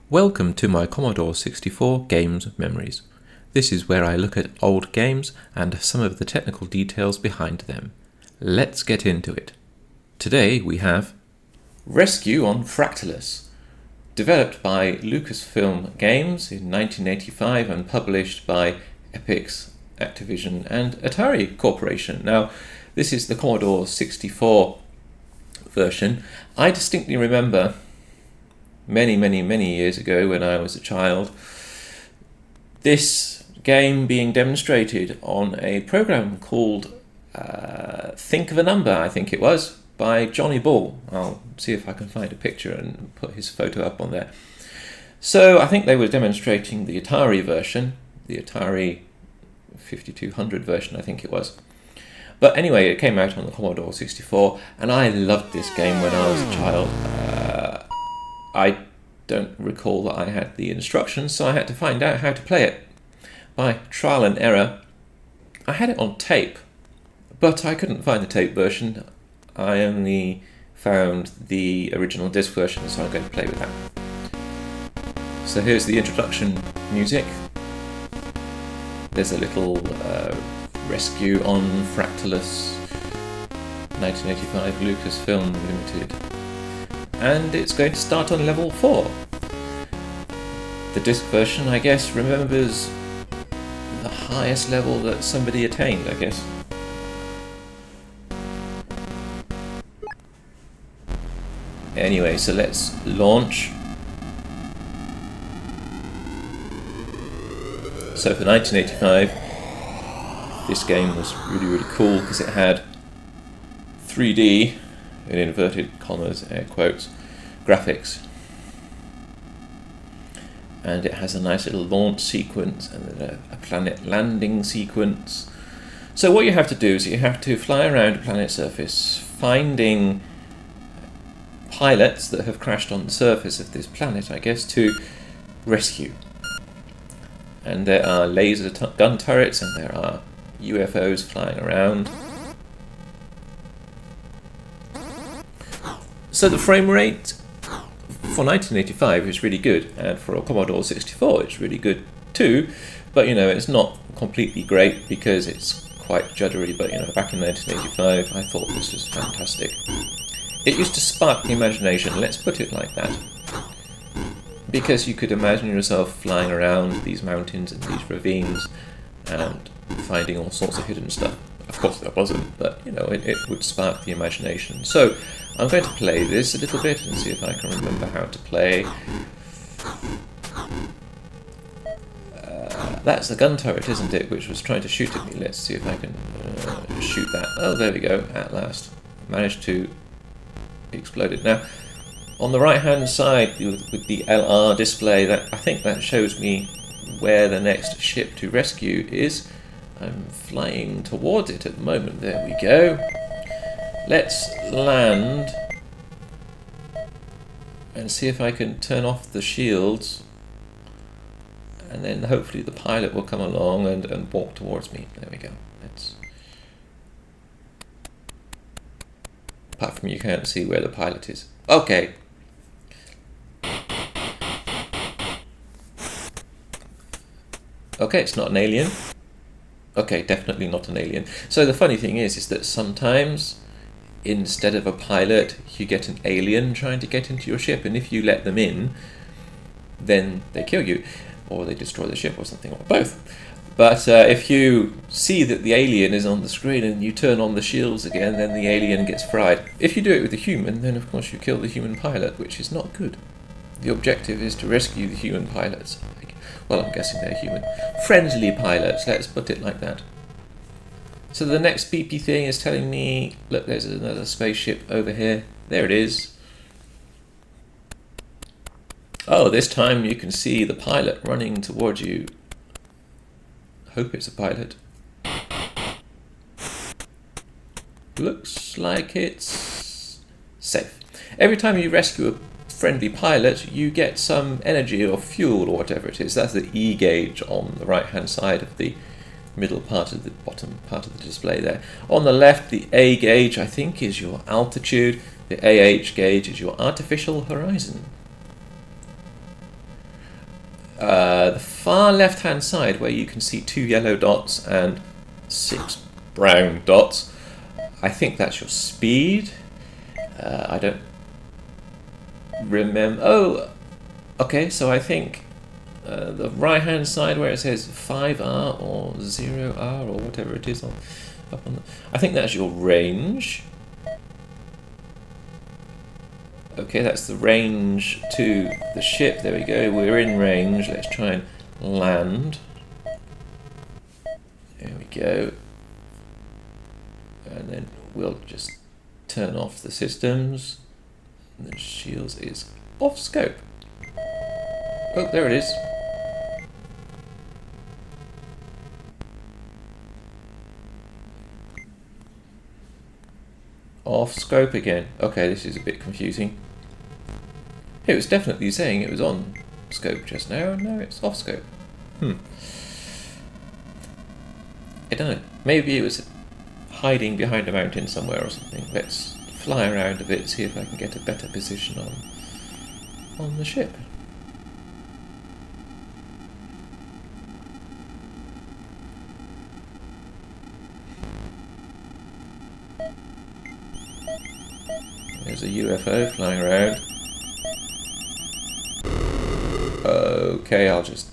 Welcome to my Commodore 64 Games Memories. This is where I look at old games and some of the technical details behind them. Let's get into it. Today we have Rescue on Fractalus, developed by Lucasfilm Games in 1985 and published by Epix, Activision and Atari Corporation. Now, this is the Commodore 64 version. I distinctly remember many years ago when I was a child, this game being demonstrated on a program called Think of a Number, I think it was, by Johnny Ball. I'll see if I can find a picture and put his photo up on there. So I think they were demonstrating the Atari version, the Atari 5200 version I think it was. But anyway, it came out on the Commodore 64 and I loved this game when I was a child. I don't recall that I had the instructions, so I had to find out how to play it by trial and error. I had it on tape, but I couldn't find the tape version. I only found the original disc version, so I'm going to play with that. So here's the introduction music. There's a little Rescue on Fractalus 1985 Lucasfilm Limited. And it's going to start on level 4. The disc version, I guess, remembers the highest level that somebody attained, I guess. Anyway, so let's launch. So for 1985, this game was really cool because it had 3D, in inverted commas, air quotes, graphics. And it has a nice little launch sequence and then a planet landing sequence. So what you have to do is you have to fly around a planet's surface, finding pilots that have crashed on the surface of this planet, I guess, to rescue. And there are laser gun turrets and there are UFOs flying around. So the frame rate for 1985 is really good, and for a Commodore 64 it's really good too, but it's not completely great because it's quite juddery, but back in 1985 I thought this was fantastic. It used to spark the imagination, let's put it like that, because you could imagine yourself flying around these mountains and these ravines and finding all sorts of hidden stuff. Of course there wasn't, but it would spark the imagination. So I'm going to play this a little bit and see if I can remember how to play. That's the gun turret, isn't it, which was trying to shoot at me. Let's see if I can shoot that. Oh, there we go, at last. Managed to explode it. Now, on the right hand side with the LR display, I think that shows me where the next ship to rescue is. I'm flying towards it at the moment. There we go. Let's land and see if I can turn off the shields, and then hopefully the pilot will come along and walk towards me. There we go. Apart from you can't see where the pilot is. Okay. Okay, it's not an alien. Okay, definitely not an alien. So the funny thing is that sometimes instead of a pilot, you get an alien trying to get into your ship, and if you let them in, then they kill you, or they destroy the ship, or something, or both. But if you see that the alien is on the screen and you turn on the shields again, then the alien gets fried. If you do it with a human, then of course you kill the human pilot, which is not good. The objective is to rescue the human pilots. Well, I'm guessing they're human. Friendly pilots, let's put it like that. So the next beepy thing is telling me, look, there's another spaceship over here. There it is. Oh, this time you can see the pilot running towards you. Hope it's a pilot. Looks like it's safe. Every time you rescue a friendly pilot, you get some energy or fuel or whatever it is. That's the E gauge on the right hand side of the middle part of the bottom part of the display there. On the left, the A gauge, I think, is your altitude. The AH gauge is your artificial horizon. The far left-hand side, where you can see 2 yellow dots and 6 brown dots, I think that's your speed. I don't remember. Oh, okay. So I think the right-hand side, where it says 5R or 0R or whatever it is, up on the, I think that's your range. Okay, that's the range to the ship. There we go. We're in range. Let's try and land. There we go. And then we'll just turn off the systems. And the shields is off scope. Oh, there it is. Off scope again. Okay, this is a bit confusing. It was definitely saying it was on scope just now, and now it's off scope. I don't know. Maybe it was hiding behind a mountain somewhere or something. Let's fly around a bit, see if I can get a better position on the ship. There's a UFO flying around. Okay, I'll just...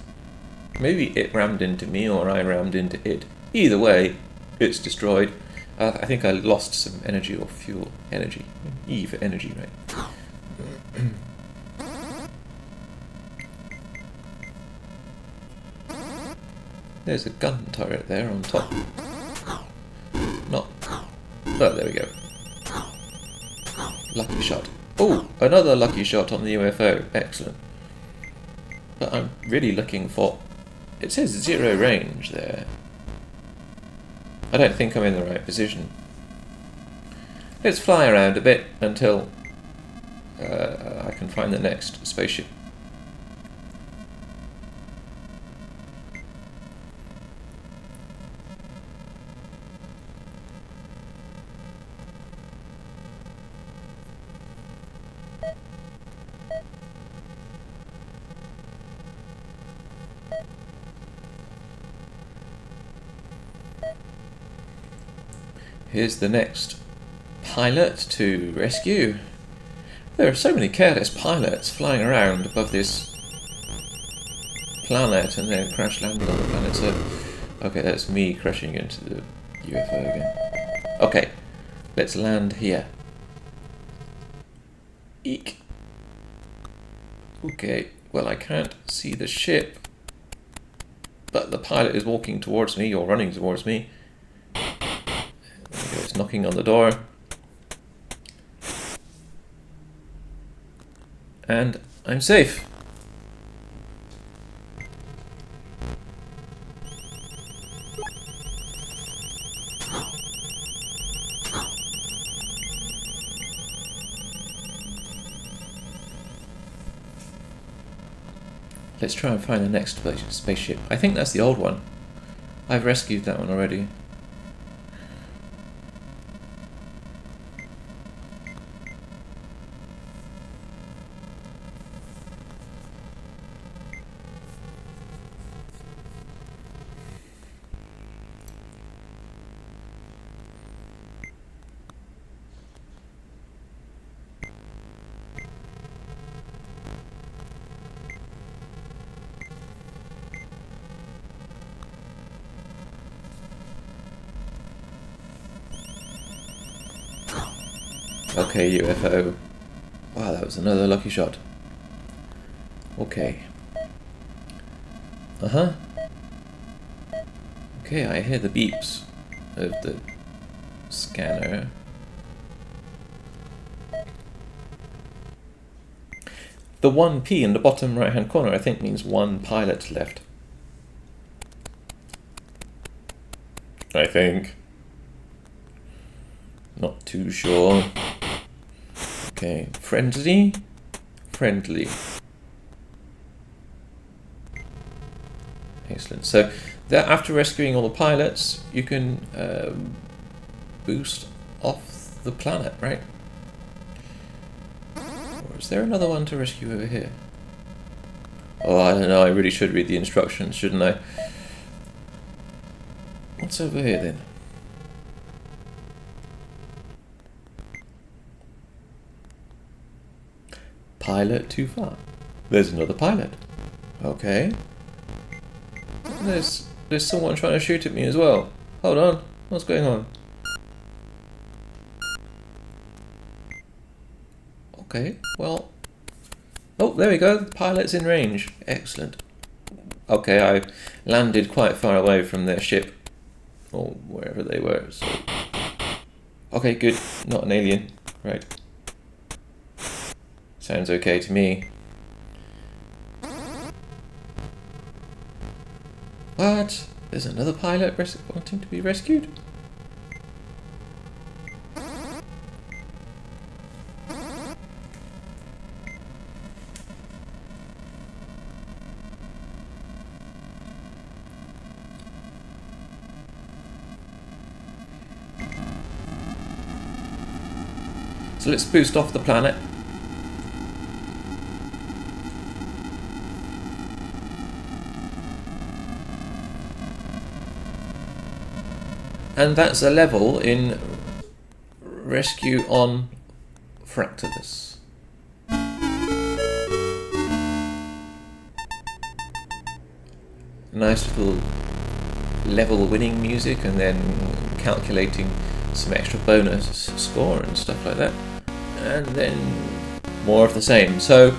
Maybe it rammed into me or I rammed into it. Either way, it's destroyed. I think I lost some energy or fuel. Energy. E for energy, right? There's a gun turret there on top. Not... Oh, there we go. Lucky shot. Oh, another lucky shot on the UFO. Excellent. But I'm really looking for... It says 0 range there. I don't think I'm in the right position. Let's fly around a bit until I can find the next spaceship. Here's the next pilot to rescue. There are so many careless pilots flying around above this planet and then crash landing on the planet. So, okay, that's me crashing into the UFO again. Okay, let's land here. Eek. Okay, well, I can't see the ship, but the pilot is walking towards me or running towards me. It's knocking on the door. And I'm safe. Let's try and find the next spaceship. I think that's the old one. I've rescued that one already. Okay, UFO. Wow, that was another lucky shot. Okay. Uh-huh. Okay, I hear the beeps of the scanner. The 1P in the bottom right-hand corner, I think, means one pilot left. I think. Not too sure. Okay, friendly. Friendly. Excellent. So, that after rescuing all the pilots, you can boost off the planet, right? Or is there another one to rescue over here? Oh, I don't know, I really should read the instructions, shouldn't I? What's over here then? Pilot too far. There's another pilot. Okay. There's someone trying to shoot at me as well. Hold on, what's going on? Okay, well... Oh, there we go, the pilot's in range. Excellent. Okay, I landed quite far away from their ship. Or wherever they were, so... Okay, good. Not an alien. Right. Sounds okay to me. What? There's another pilot wanting to be rescued? So let's boost off the planet. And that's a level in Rescue on Fractalus. Nice little level winning music, and then calculating some extra bonus score and stuff like that. And then more of the same. So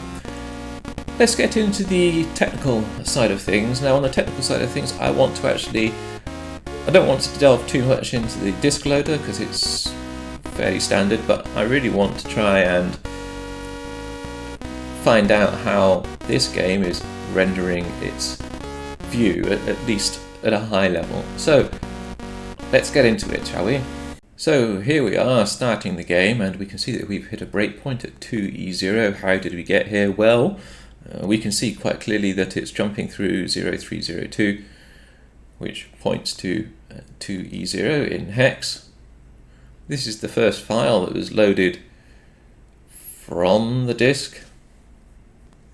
let's get into the technical side of things. Now on the technical side of things, I don't want to delve too much into the disk loader because it's fairly standard, but I really want to try and find out how this game is rendering its view, at least at a high level. So let's get into it, shall we? So here we are starting the game, and we can see that we've hit a breakpoint at 2E0. How did we get here? Well, we can see quite clearly that it's jumping through 0302, which points to 2E0 in hex. This is the first file that was loaded from the disk.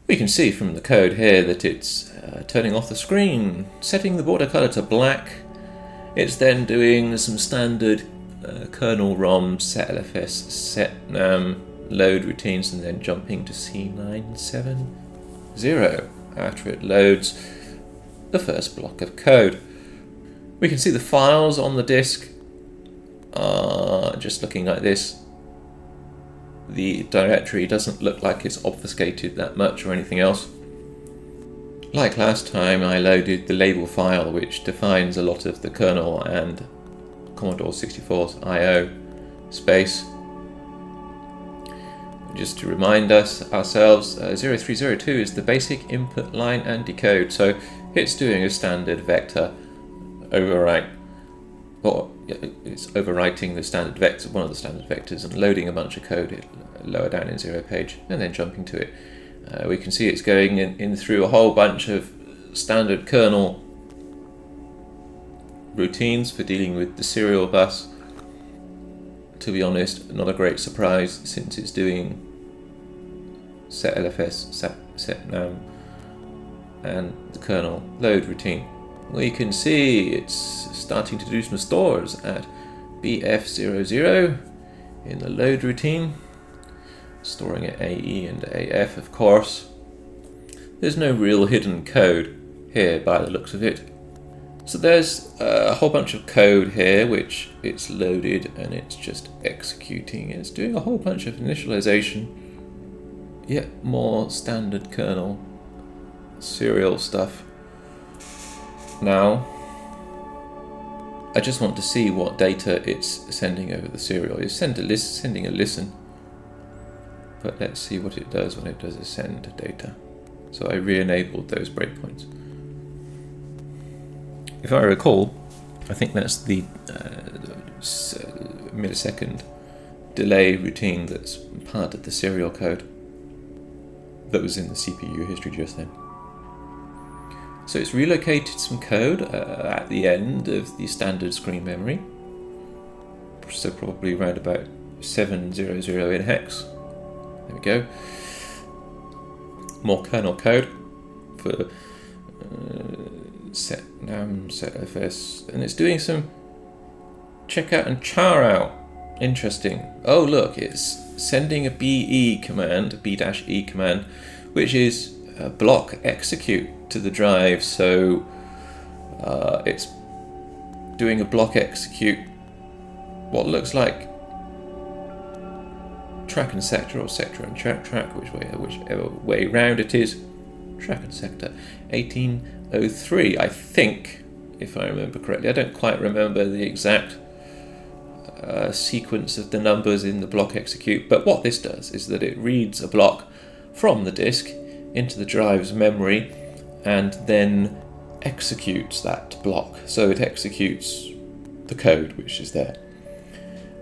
We can see from the code here that it's turning off the screen, setting the border color to black. It's then doing some standard kernel ROM, set LFS, set NAM load routines, and then jumping to C970 after it loads the first block of code. We can see the files on the disk are just looking like this. The directory doesn't look like it's obfuscated that much or anything else. Like last time, I loaded the label file, which defines a lot of the kernel and Commodore 64's I/O space. Just to remind ourselves, 0302 is the basic input line and decode, so it's doing a standard vector overwrite, or it's overwriting the standard vector, one of the standard vectors, and loading a bunch of code lower down in 0 page, and then jumping to it. We can see it's going in through a whole bunch of standard kernel routines for dealing with the serial bus. To be honest, not a great surprise since it's doing set LFS, set NAM, and the kernel load routine. We can see it's starting to do some stores at BF00 in the load routine, storing at AE and AF, of course. There's no real hidden code here by the looks of it. So there's a whole bunch of code here which it's loaded and it's just executing. It's doing a whole bunch of initialization, yet more standard kernel serial stuff. Now, I just want to see what data it's sending over the serial. It's sending a listen, but let's see what it does when it does a send data. So I re-enabled those breakpoints. If I recall, I think that's the millisecond delay routine that's part of the serial code that was in the CPU history just then. So it's relocated some code at the end of the standard screen memory, so probably around about 700 in hex. There we go. More kernel code for set FS, and it's doing some check out and char out. Interesting. Oh look, it's sending a BE command, B-E command, which is a block execute to the drive. So it's doing a block execute, what looks like track and sector, or sector and track, whichever way round it is. Track and sector 1803, I think, if I remember correctly. I don't quite remember the exact sequence of the numbers in the block execute, but what this does is that it reads a block from the disk into the drive's memory and then executes that block. So it executes the code which is there,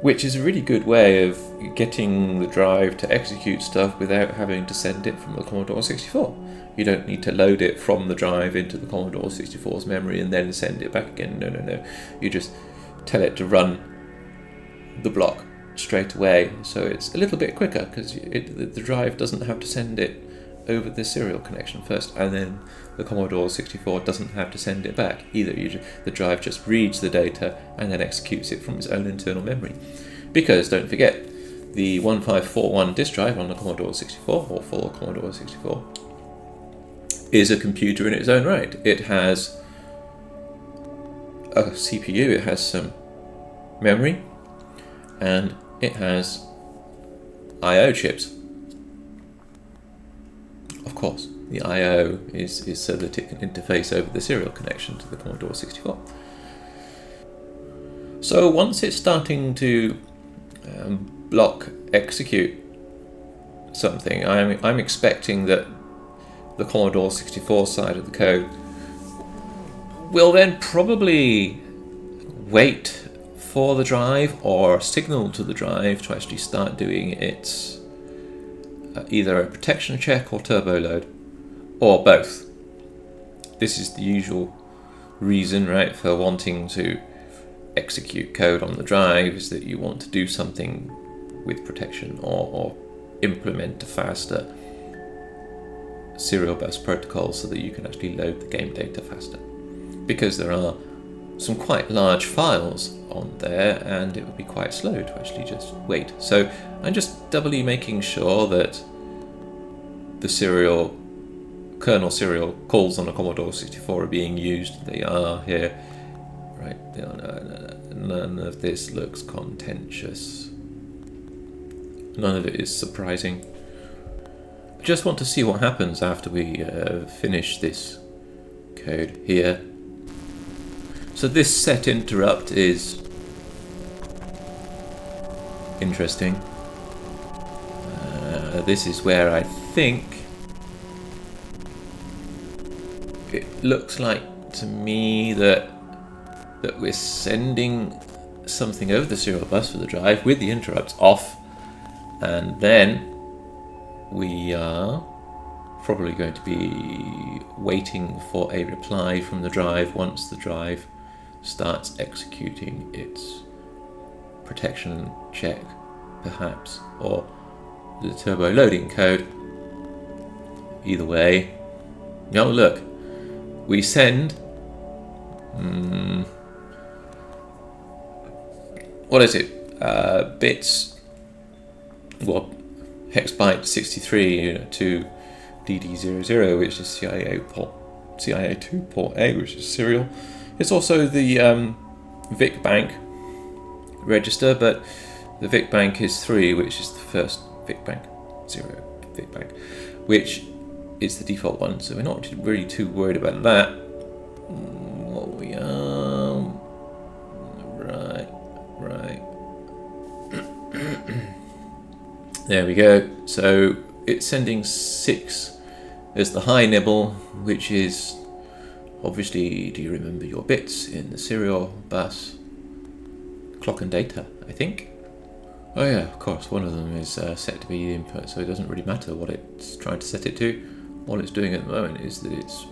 which is a really good way of getting the drive to execute stuff without having to send it from the Commodore 64. You don't need to load it from the drive into the Commodore 64's memory and then send it back again. No. You just tell it to run the block straight away. So it's a little bit quicker because the drive doesn't have to send it over the serial connection first, and then the Commodore 64 doesn't have to send it back either. The drive just reads the data and then executes it from its own internal memory. Because don't forget, the 1541 disk drive on the Commodore 64, or for Commodore 64, is a computer in its own right. It has a CPU, it has some memory, and it has I/O chips. Of course, the I/O is so that it can interface over the serial connection to the Commodore 64. So once it's starting to block execute something, I'm expecting that the Commodore 64 side of the code will then probably wait for the drive or signal to the drive to actually start doing its either a protection check or turbo load, or both. This is the usual reason, right, for wanting to execute code on the drive, is that you want to do something with protection or implement a faster serial bus protocol so that you can actually load the game data faster. Because there are some quite large files on there and it would be quite slow to actually just wait. So I'm just doubly making sure that the kernel serial calls on a Commodore 64 are being used. They are here. Right, none of this looks contentious. None of it is surprising. I just want to see what happens after we finish this code here. So this set interrupt is interesting. This is where I think it looks like to me that we're sending something over the serial bus for the drive with the interrupts off, and then we are probably going to be waiting for a reply from the drive once the drive starts executing its protection check, perhaps, or the turbo loading code. Either way, now look, we send what is it? Bits, well, hex byte 63 to DD00, which is CIA2 port A, which is serial. It's also the VIC bank register, but the VIC bank is 3, which is the first VIC bank, 0 VIC bank, which is the default one, so we're not really too worried about that. What we are, right. There we go. So it's sending 6 as the high nibble, which is obviously, do you remember your bits in the serial bus? Clock and data, I think. Oh yeah, of course, one of them is set to be the input, so it doesn't really matter what it's trying to set it to. All it's doing at the moment is that it's,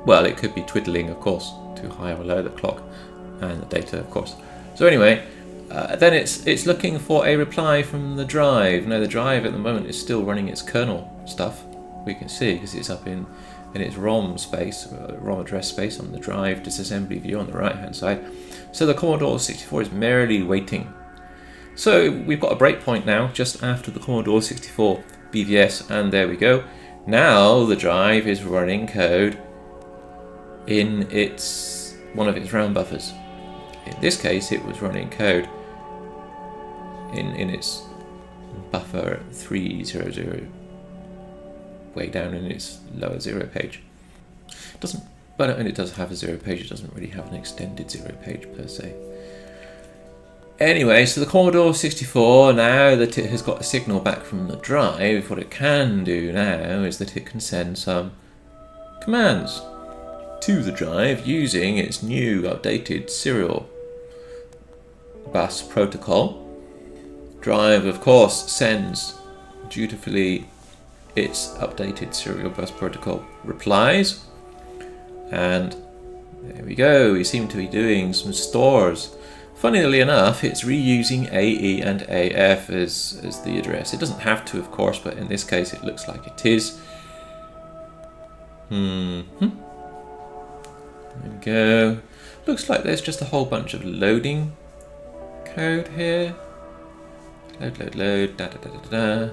well, it could be twiddling, of course, to high or low the clock and the data, of course. So anyway, then it's looking for a reply from the drive. Now the drive at the moment is still running its kernel stuff, we can see, because it's up in its ROM space, ROM address space on the drive, disassembly view on the right hand side. So the Commodore 64 is merely waiting. So we've got a breakpoint now, just after the Commodore 64 BVS, and there we go. Now the drive is running code in one of its RAM buffers. In this case, it was running code in its buffer 300, way down in its lower 0 page. And it does have a 0 page. It doesn't really have an extended 0 page per se. Anyway, so the Commodore 64, now that it has got a signal back from the drive, what it can do now is that it can send some commands to the drive using its new updated serial bus protocol. Drive, of course, sends dutifully its updated serial bus protocol replies, and there we go. We seem to be doing some stores. Funnily enough, it's reusing AE and AF as the address. It doesn't have to, of course, but in this case it looks like it is. There we go. Looks like there's just a whole bunch of loading code here. Load, da da da da da.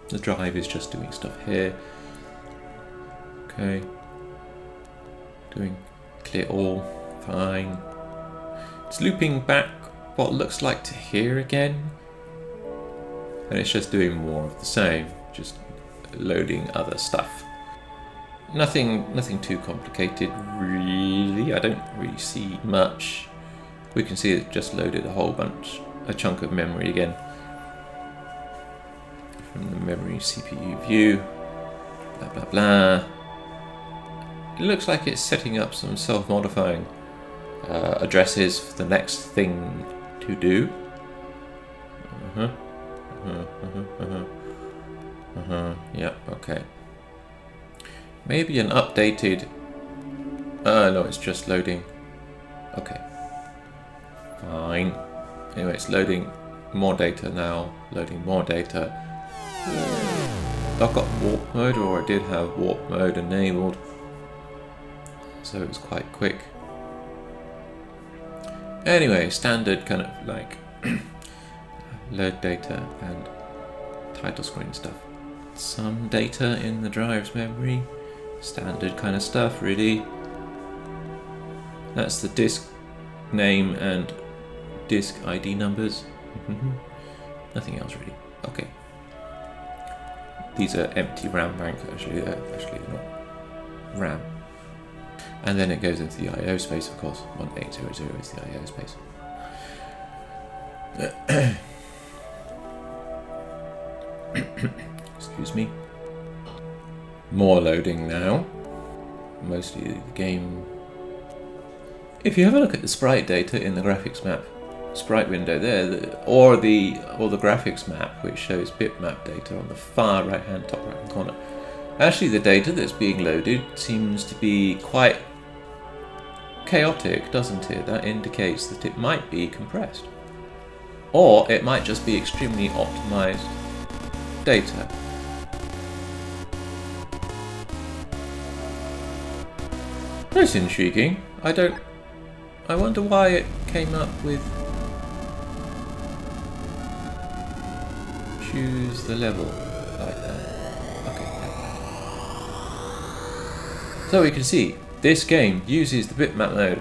The drive is just doing stuff here. Okay. Doing clear all, fine. It's looping back what looks like to here again. And it's just doing more of the same, just loading other stuff. Nothing too complicated really. I don't really see much. We can see it just loaded a chunk of memory again from the memory CPU view. Blah blah blah. It looks like it's setting up some self-modifying addresses for the next thing to do. Yeah, okay. Maybe an updated... no, it's just loading. Okay. Fine. Anyway, it's loading more data now. Loading more data. I've got warp mode, or I did have warp mode enabled. So it was quite quick. Anyway, standard kind of like load data and title screen stuff. Some data in the drive's memory. Standard kind of stuff, really. That's the disk name and disk ID numbers. Nothing else really. Okay. These are empty RAM bank. Actually, they're not RAM. And then it goes into the I/O space, of course. 1800 is the I/O space. Excuse me. More loading now. Mostly the game. If you have a look at the sprite data in the graphics map, sprite window there, or the graphics map which shows bitmap data on the far right hand top right hand corner, actually the data that's being loaded seems to be quite chaotic, doesn't it? That indicates that it might be compressed, or it might just be extremely optimized data. That's intriguing. I wonder why it came up with choose the level like that. Okay. So we can see this game uses the bitmap mode.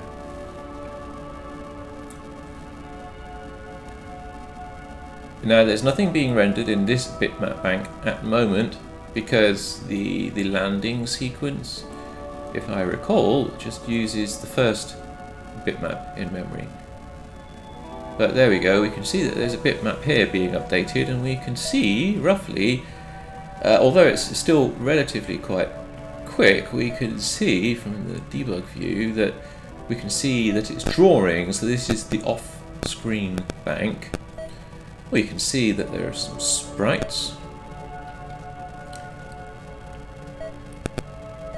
Now there's nothing being rendered in this bitmap bank at the moment because the landing sequence, if I recall, just uses the first bitmap in memory. But there we go, we can see that there's a bitmap here being updated, and we can see roughly, although it's still relatively quite quick, we can see from the debug view that we can see that it's drawing. So this is the off-screen bank. We can see that there are some sprites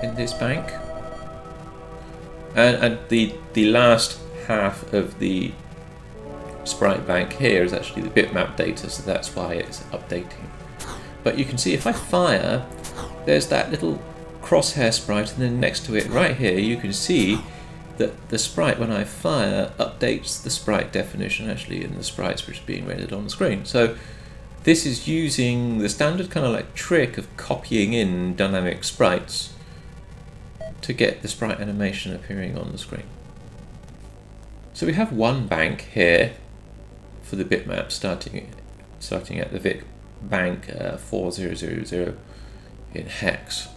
in this bank, and the last half of the sprite bank here is actually the bitmap data, so that's why it's updating. But you can see if I fire there's that little crosshair sprite, and then next to it right here you can see that the sprite, when I fire, updates the sprite definition actually in the sprites which are being rendered on the screen. So this is using the standard kind of like trick of copying in dynamic sprites to get the sprite animation appearing on the screen. So we have one bank here for the bitmap starting at the VIC bank 4000 in hex.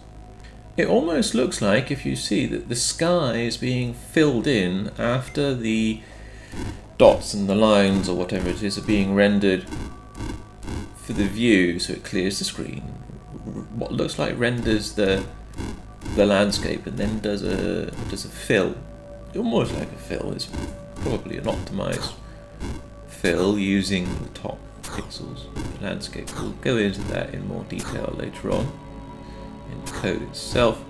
It almost looks like, if you see, that the sky is being filled in after the dots and the lines or whatever it is are being rendered for the view, so it clears the screen. What looks like renders the landscape and then does a fill. Almost like a fill. It's probably an optimized fill using the top pixels of the landscape. We'll go into that in more detail later on in the code itself.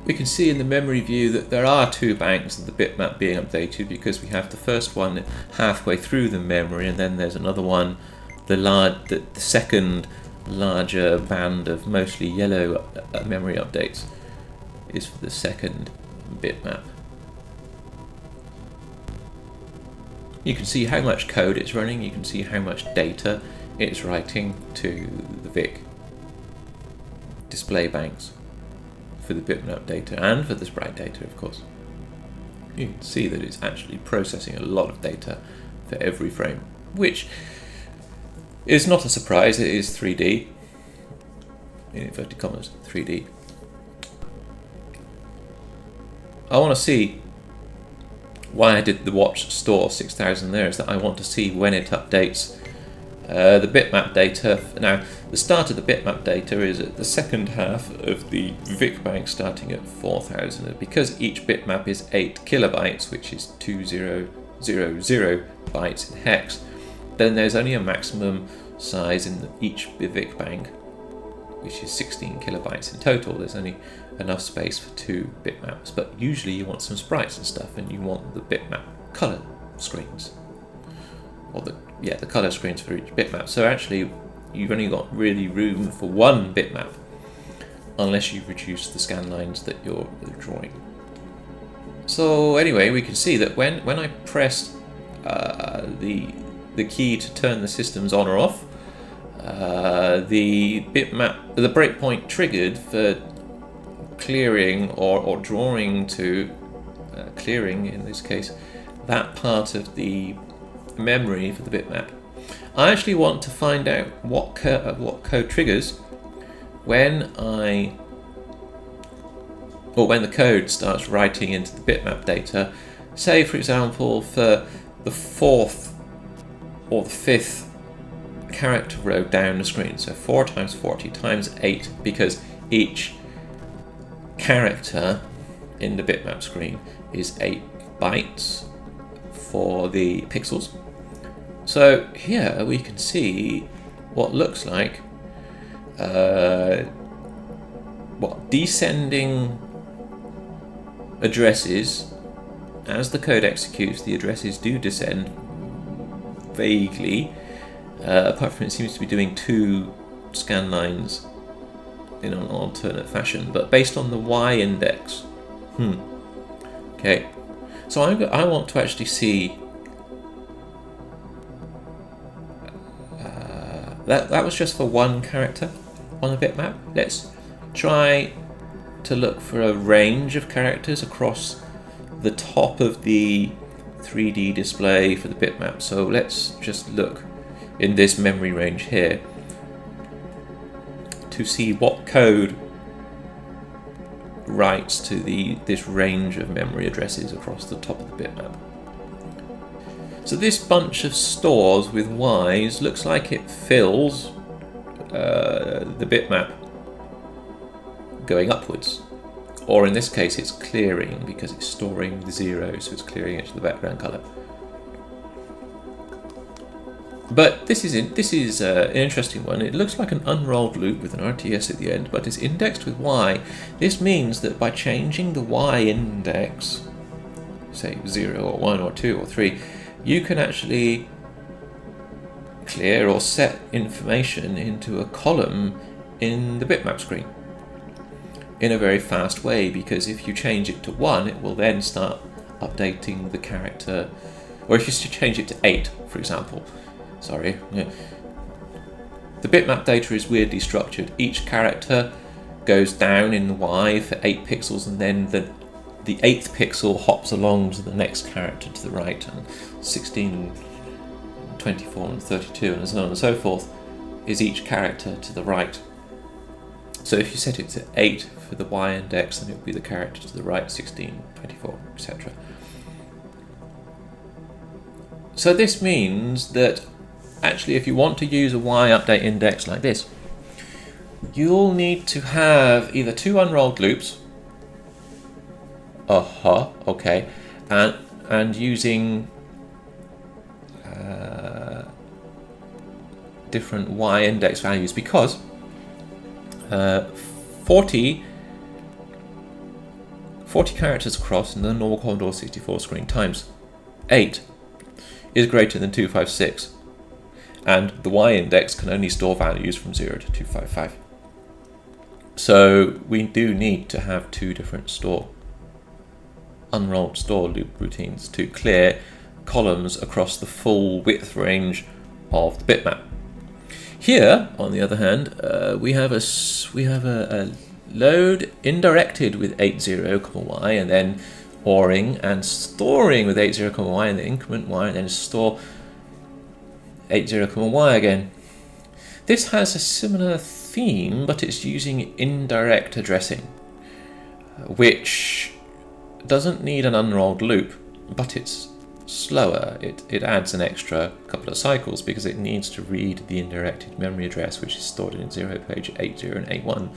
We can see in the memory view that there are two banks of the bitmap being updated, because we have the first one halfway through the memory, and then there's another one, the second larger band of mostly yellow memory updates is for the second bitmap. You can see how much code it's running, you can see how much data it's writing to the VIC display banks for the bitmap data and for the sprite data, of course. You can see that it's actually processing a lot of data for every frame, which is not a surprise. It is 3D, in inverted commas, 3D. I want to see why I did the watch store 6000 there, is that I want to see when it updates the bitmap data. Now, the start of the bitmap data is at the second half of the VIC bank starting at 4000. Because each bitmap is 8 kilobytes, which is 2000 bytes in hex, then there's only a maximum size in each VIC bank, which is 16 kilobytes in total. There's only enough space for 2 bitmaps, but usually you want some sprites and stuff, and you want the bitmap color screens, or the color screens for each bitmap. So actually you've only got really room for one bitmap, unless you reduce the scan lines that you're drawing. So anyway, we can see that when I pressed the key to turn the systems on or off, the breakpoint triggered for clearing or drawing to clearing, in this case, that part of the memory for the bitmap. I actually want to find out what code triggers when the code starts writing into the bitmap data. Say, for example, for the 4th or the 5th character row down the screen, so 4 times 40 times 8, because each character in the bitmap screen is 8 bytes for the pixels. So here we can see what looks like descending addresses. As the code executes, the addresses do descend vaguely, apart from it seems to be doing 2 scan lines in an alternate fashion, but based on the Y index. Okay, so I want to actually see that was just for one character on a bitmap. Let's try to look for a range of characters across the top of the 3D display for the bitmap. So let's just look in this memory range here to see what code writes to this range of memory addresses across the top of the bitmap. So this bunch of stores with Y's looks like it fills the bitmap going upwards, or in this case it's clearing, because it's storing the zeros, so it's clearing it to the background color. But this is an interesting one. It looks like an unrolled loop with an RTS at the end, but it's indexed with Y. This means that by changing the Y index, say 0 or 1 or 2 or 3, you can actually clear or set information into a column in the bitmap screen in a very fast way, because if you change it to 1, it will then start updating the character, or if you change it to 8, for example, sorry, yeah. The bitmap data is weirdly structured. Each character goes down in the Y for 8 pixels, and then the 8th pixel hops along to the next character to the right, and 16, 24, and 32, and so on and so forth is each character to the right. So if you set it to 8 for the Y index, then it will be the character to the right, 16, 24, etc. So this means that actually if you want to use a Y update index like this, you'll need to have either 2 unrolled loops, okay, and using different Y index values, because 40 characters across in the normal Commodore 64 screen times 8 is greater than 256, and the Y index can only store values from 0 to 255. So we do need to have 2 different unrolled store loop routines to clear columns across the full width range of the bitmap. Here, on the other hand, we have a load indirected with 80y, and then ORing and storing with 80y, and then increment y, and then store 80y again. This has a similar theme, but it's using indirect addressing, which doesn't need an unrolled loop, but it's slower. It adds an extra couple of cycles because it needs to read the indirected memory address, which is stored in 0 page 80 and 81,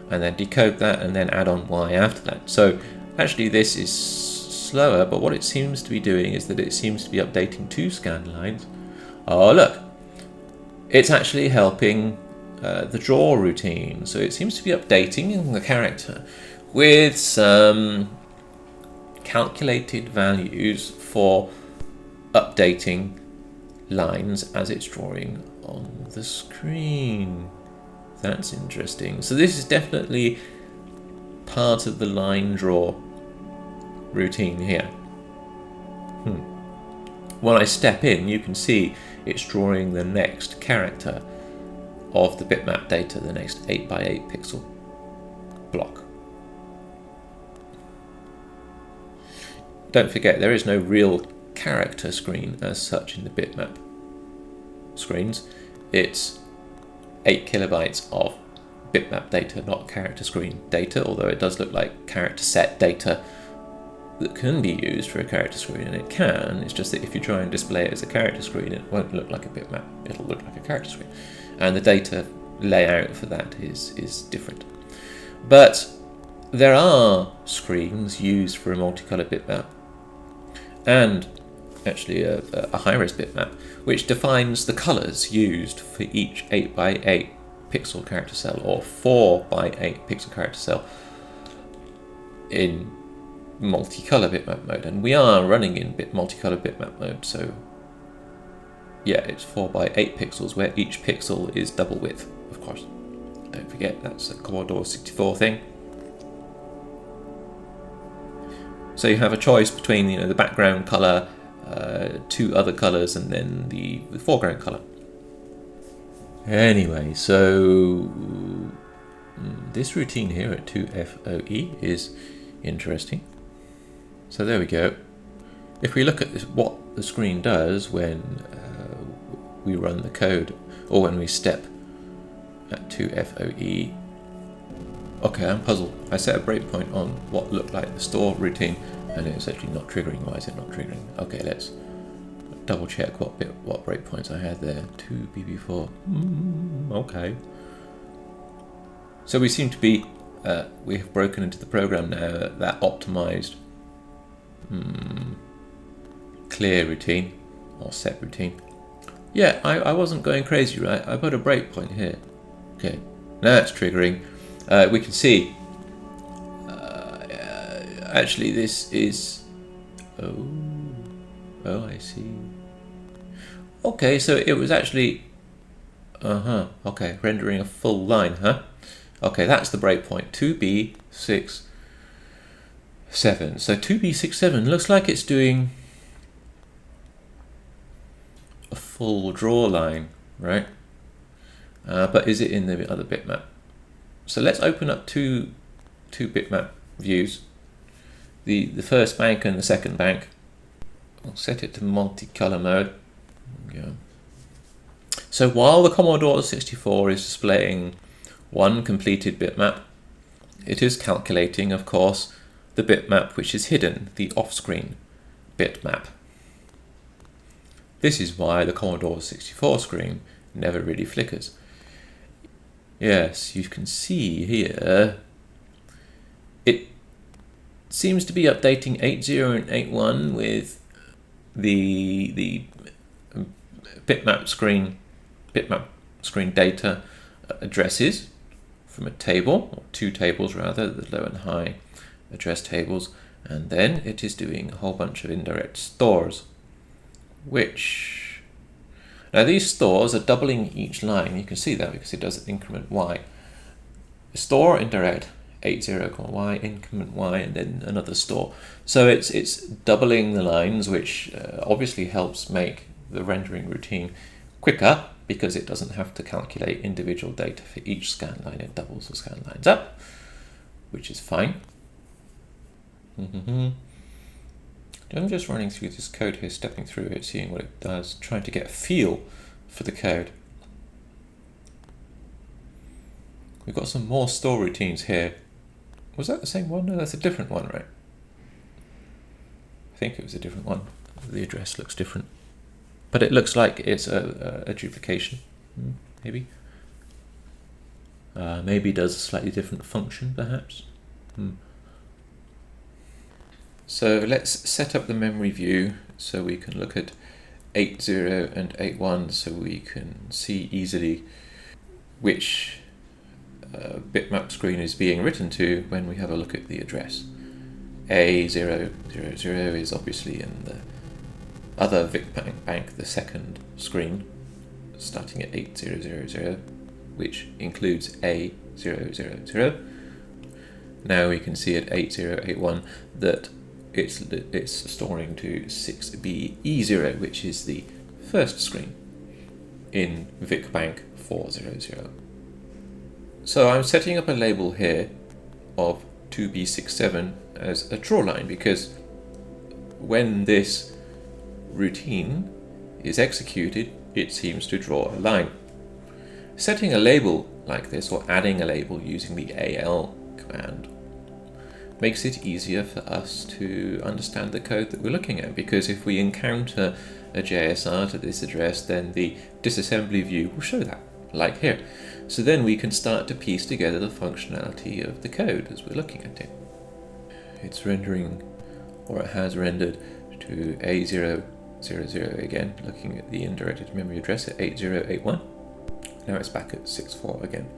and then decode that and then add on y after that. So actually this is slower, but what it seems to be doing is that it seems to be updating 2 scan lines. Oh look, it's actually helping the draw routine. So it seems to be updating the character with some calculated values for updating lines as it's drawing on the screen. That's interesting. So this is definitely part of the line draw routine here. When I step in, you can see it's drawing the next character of the bitmap data, the next 8x8 pixel block. Don't forget, there is no real character screen as such in the bitmap screens. It's 8 kilobytes of bitmap data, not character screen data, although it does look like character set data that can be used for a character screen, and it can. It's just that if you try and display it as a character screen, it won't look like a bitmap, it'll look like a character screen. And the data layout for that is different. But there are screens used for a multicolored bitmap, and actually a high-res bitmap, which defines the colors used for each 8x8 pixel character cell or 4x8 pixel character cell in multicolor bitmap mode. And we are running in multicolor bitmap mode, so yeah, it's 4x8 pixels where each pixel is double width, of course. Don't forget, that's a Commodore 64 thing. So you have a choice between the background color, 2 other colors, and then the foreground color. Anyway, so this routine here at 2FOE is interesting. So there we go. If we look at this, what the screen does when we run the code, or when we step at 2FOE. Okay, I'm puzzled. I set a breakpoint on what looked like the store routine, and it's actually not triggering. Why is it not triggering? Okay, let's double check what breakpoints I had there. 2BB4. Okay. So we seem to be, we have broken into the program now that optimized clear routine, or set routine. Yeah, I wasn't going crazy, right? I put a breakpoint here. Okay, now it's triggering. We can see, actually this is, oh, I see. Okay, so it was actually, okay, rendering a full line, huh? Okay, that's the breakpoint, 2B67. So 2B67 looks like it's doing a full draw line, right? But is it in the other bitmap? So let's open up two bitmap views. The first bank and the second bank. I'll set it to multicolor mode. Yeah. So while the Commodore 64 is displaying one completed bitmap, it is calculating, of course, the bitmap which is hidden, the off-screen bitmap. This is why the Commodore 64 screen never really flickers. Yes, you can see here it seems to be updating 80 and 81 with the bitmap screen data addresses from a table, or two tables rather, the low and high address tables, and then it is doing a whole bunch of indirect stores, which, now these stores are doubling each line. You can see that because it does increment y. Store indirect 80, y, increment y, and then another store. So it's doubling the lines, which obviously helps make the rendering routine quicker because it doesn't have to calculate individual data for each scan line. It doubles the scan lines up, which is fine. I'm just running through this code here, stepping through it, seeing what it does, trying to get a feel for the code. We've got some more store routines here. Was that the same one? No, that's a different one, right? I think it was a different one. The address looks different. But it looks like it's a duplication, maybe. Maybe does a slightly different function, perhaps. So let's set up the memory view so we can look at 80 and 81 so we can see easily which bitmap screen is being written to when we have a look at the address. A000 is obviously in the other Vic bank, the second screen, starting at 8000, which includes A000. Now we can see at 8081 that it's storing to 6BE0, which is the first screen in Vic bank 400. So I'm setting up a label here of 2B67 as a draw line because when this routine is executed, it seems to draw a line. Setting a label like this, or adding a label using the AL command, makes it easier for us to understand the code that we're looking at, because if we encounter a JSR to this address, then the disassembly view will show that, like here. So then we can start to piece together the functionality of the code as we're looking at it. It's rendering, or it has rendered, to A000 again, looking at the indirected memory address at 8081. Now it's back at 64 again.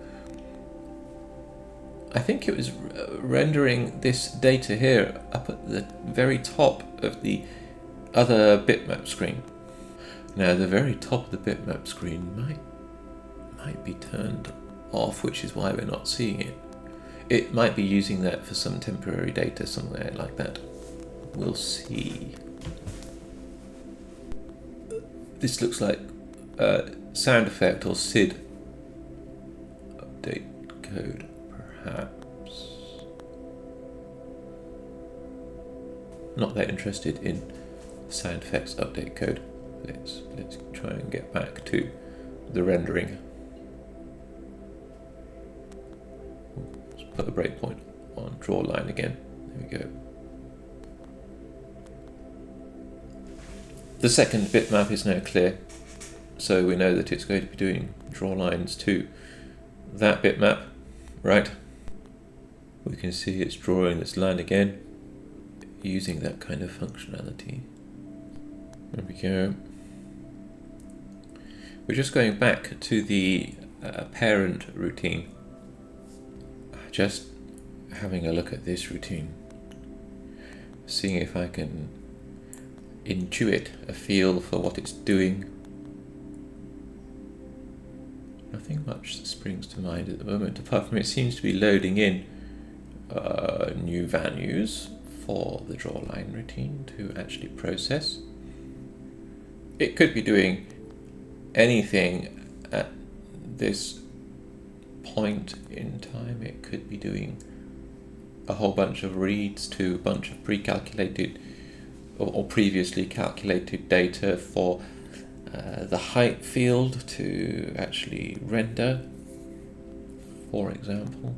I think it was rendering this data here up at the very top of the other bitmap screen. Now the very top of the bitmap screen might be turned off, which is why we're not seeing it. It might be using that for some temporary data somewhere like that. We'll see. This looks like a sound effect or SID update code, perhaps. Not that interested in sound effects update code. Let's try and get back to the rendering. Let's put a breakpoint on draw line again. There we go. The second bitmap is now clear, so we know that it's going to be doing draw lines to that bitmap, right? We can see it's drawing this line again, using that kind of functionality. There we go. We're just going back to the parent routine, just having a look at this routine, seeing if I can intuit a feel for what it's doing. Nothing much springs to mind at the moment, apart from it seems to be loading in new values for the drawline routine to actually process. It could be doing anything at this point in time. It could be doing a whole bunch of reads to a bunch of pre-calculated or previously calculated data for the height field to actually render, for example.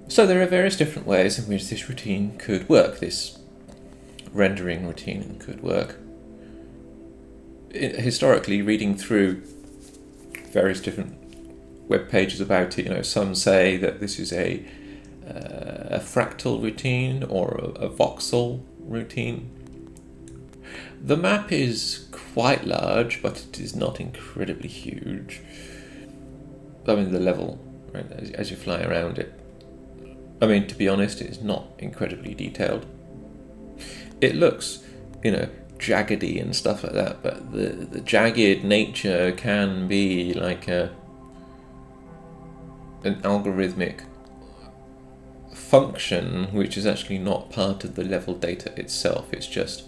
So there are various different ways in which this routine could work, this rendering routine could work. Historically, reading through various different web pages about it, some say that this is a fractal routine or a voxel routine. The map is quite large, but it is not incredibly huge. I mean, the level, right, as you fly around it. I mean, to be honest, it is not incredibly detailed. It looks, jaggedy and stuff like that, but the jagged nature can be like an algorithmic function which is actually not part of the level data itself. It's just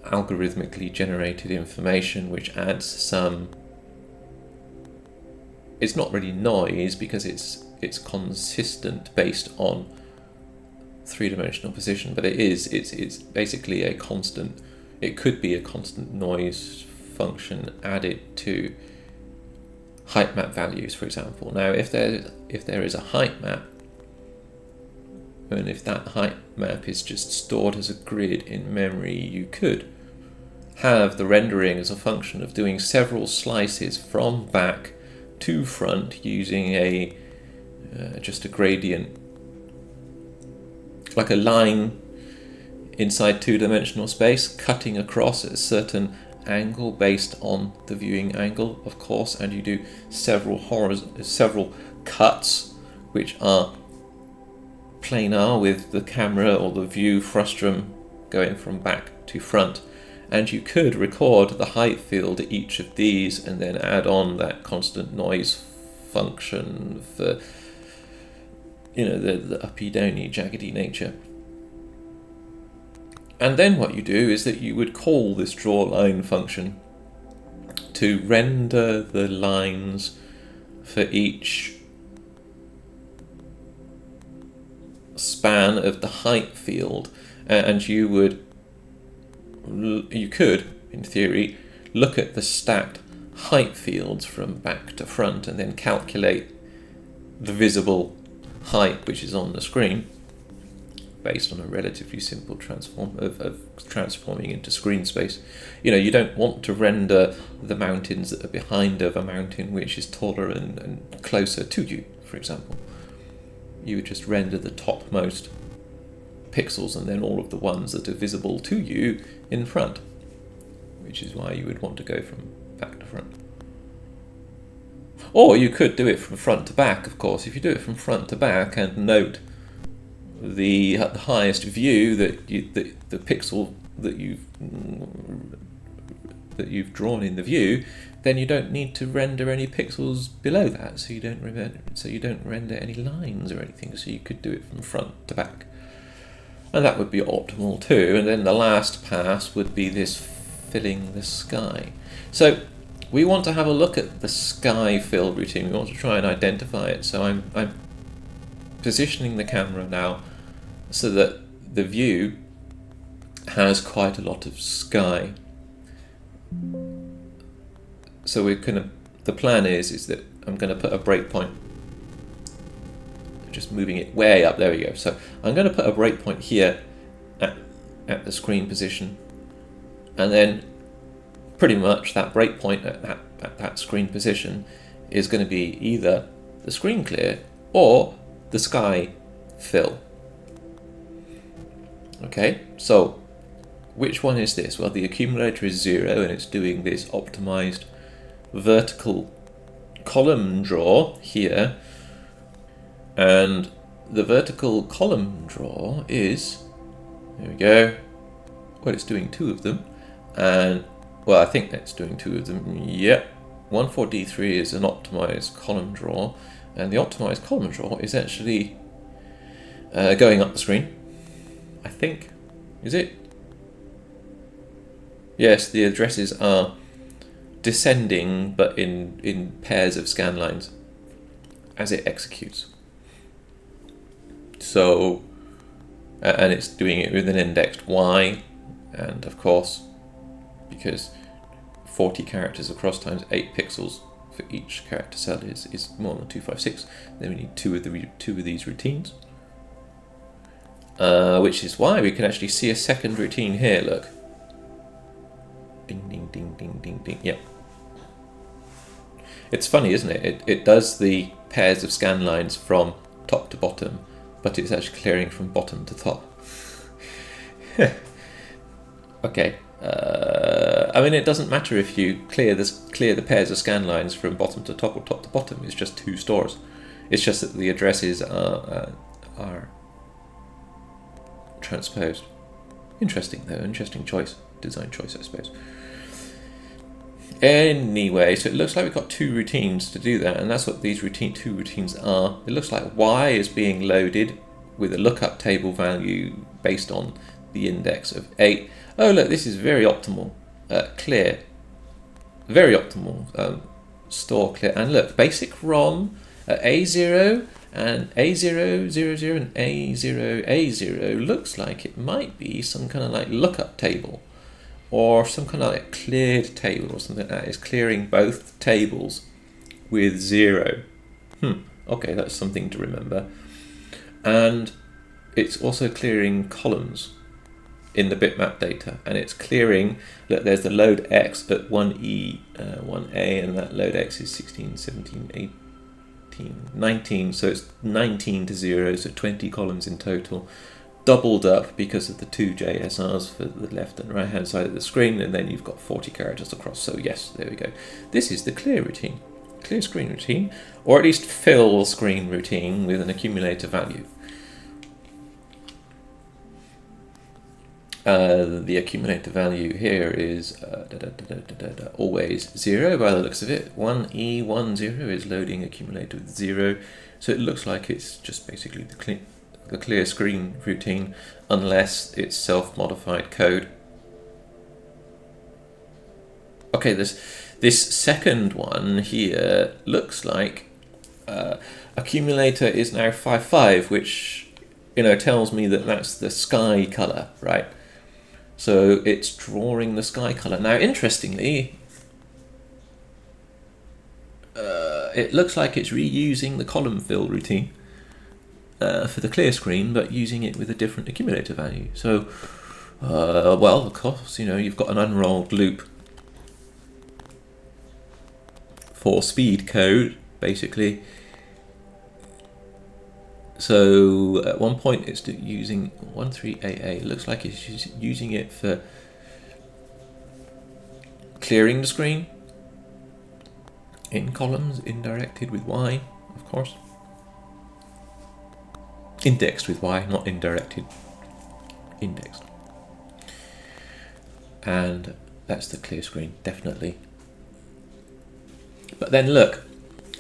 algorithmically generated information which adds some. It's not really noise because it's consistent based on three-dimensional position, but it's basically a constant. It could be a constant noise function added to height map values, for example. Now, if there is a height map, and if that height map is just stored as a grid in memory, you could have the rendering as a function of doing several slices from back to front using just a gradient, like a line inside two-dimensional space, cutting across at a certain angle based on the viewing angle, of course, and you do several cuts which are planar with the camera or the view frustum going from back to front, and you could record the height field at each of these and then add on that constant noise function for the uppy-downy jaggedy nature. And then what you do is that you would call this drawLine function to render the lines for each span of the height field, and you could, in theory, look at the stacked height fields from back to front and then calculate the visible height which is on the screen based on a relatively simple transform of transforming into screen space. You don't want to render the mountains that are behind of a mountain which is taller and closer to you, for example. You would just render the topmost pixels and then all of the ones that are visible to you in front, which is why you would want to go from back to front. Or you could do it from front to back, of course. If you do it from front to back and note the highest view that the pixel that you've drawn in the view, then you don't need to render any pixels below that, so you don't render any lines or anything. So you could do it from front to back, and that would be optimal too. And then the last pass would be this filling the sky. So we want to have a look at the sky fill routine. We want to try and identify it. So I'm positioning the camera now so that the view has quite a lot of sky. So the plan is that I'm going to put a breakpoint, just moving it way up. There we go. So I'm going to put a breakpoint here at the screen position, and then pretty much that breakpoint at that screen position is going to be either the screen clear or the sky fill. Okay, so which one is this? Well, the accumulator is 0 and it's doing this optimized vertical column draw here, and the vertical column draw is, there we go, well, it's doing 2 of them, and well, I think that's doing 2 of them. Yep, 14D3 is an optimized column draw, and the optimized column draw is actually going up the screen, I think. Is it? Yes, the addresses are descending, but in pairs of scan lines as it executes. So, and it's doing it with an indexed Y, and of course, because 40 characters across times 8 pixels for each character cell is more than 256, then we need two of these routines. Which is why we can actually see a second routine here, look. Ding, ding, ding, ding, ding, ding, yep. It's funny, isn't it? It does the pairs of scan lines from top to bottom, but it's actually clearing from bottom to top. Okay. I mean, it doesn't matter if you clear the pairs of scan lines from bottom to top or top to bottom. It's just two stores. It's just that the addresses are transposed. Interesting though. Interesting choice, design choice, I suppose. Anyway, so it looks like we've got two routines to do that, and that's what these two routines are. It looks like Y is being loaded with a lookup table value based on the index of 8. Oh look, this is very optimal. Clear. Very optimal. Store clear. And look, basic ROM A0 and A000 and A0A0 looks like it might be some kind of like lookup table, or some kind of like cleared table or something like that. Is clearing both tables with 0. Okay, that's something to remember. And it's also clearing columns in the bitmap data, and it's clearing that there's the load X at 1E, 1A, and that load X is 16, 17, 18, 19, so it's 19 to 0, so 20 columns in total, doubled up because of the two JSRs for the left and right hand side of the screen, and then you've got 40 characters across. So yes, there we go. This is the clear routine, clear screen routine, or at least fill screen routine with an accumulator value. The accumulator value here is always 0 by the looks of it. 1E10 is loading accumulator with 0, so it looks like it's just basically the clear screen routine, unless it's self-modified code. Okay, this second one here looks like accumulator is now 5.5, which tells me that that's the sky color, right? So it's drawing the sky color. Now, interestingly, it looks like it's reusing the column fill routine for the clear screen, but using it with a different accumulator value. So, well, of course, you've got an unrolled loop for speed code, basically. So at one point it's using 13AA. It looks like it's using it for clearing the screen in columns, indirected with Y, of course. Indexed with Y, not indirected. Indexed. And that's the clear screen, definitely. But then look,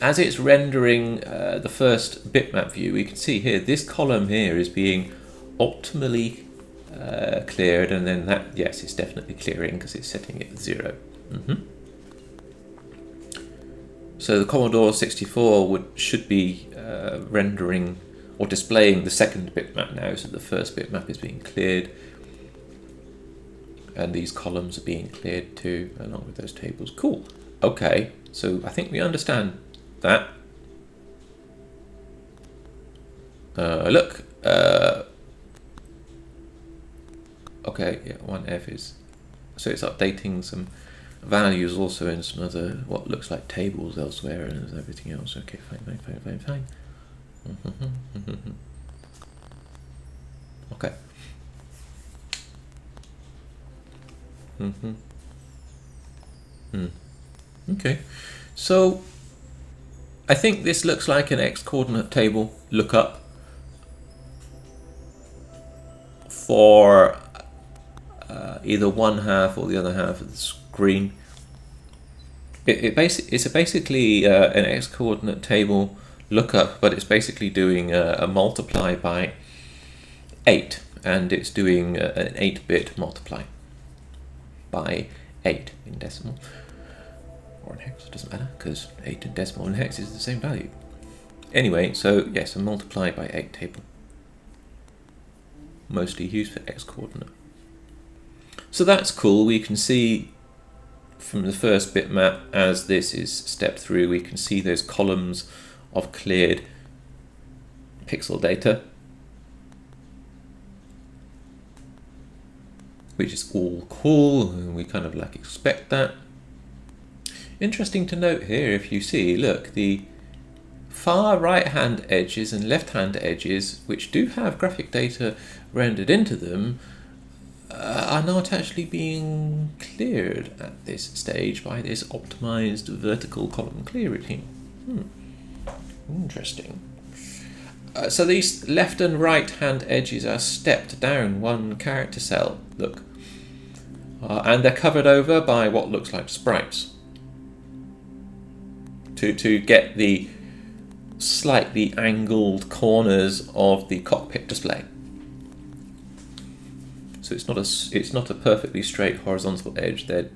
as it's rendering the first bitmap view, we can see here, this column here is being optimally cleared, and then that, yes, it's definitely clearing because it's setting it at 0. So the Commodore 64 should be rendering or displaying the second bitmap now, so the first bitmap is being cleared, and these columns are being cleared too, along with those tables. Cool. Okay, so I think we understand that. Look. Okay, yeah, 1F is, so it's updating some values also in some other, what looks like tables elsewhere, and everything else. Okay, fine. Okay. Okay, so I think this looks like an X coordinate table lookup for either one half or the other half of the screen. It's basically an x coordinate table lookup, but it's basically doing a multiply by 8, and it's doing an 8-bit multiply by 8 in decimal, or in hex, doesn't matter, because 8 in decimal and hex is the same value. Anyway, so yes, a multiply by 8 table, mostly used for x coordinate. So that's cool. We can see from the first bitmap, as this is stepped through, we can see those columns of cleared pixel data, which is all cool, and we kind of like expect that. Interesting to note here, if you see, look, the far right hand edges and left hand edges, which do have graphic data rendered into them, are not actually being cleared at this stage by this optimized vertical column clear routine. Interesting. So these left and right hand edges are stepped down one character cell, look. And they're covered over by what looks like sprites to get the slightly angled corners of the cockpit display. So it's not a perfectly straight horizontal edge. They're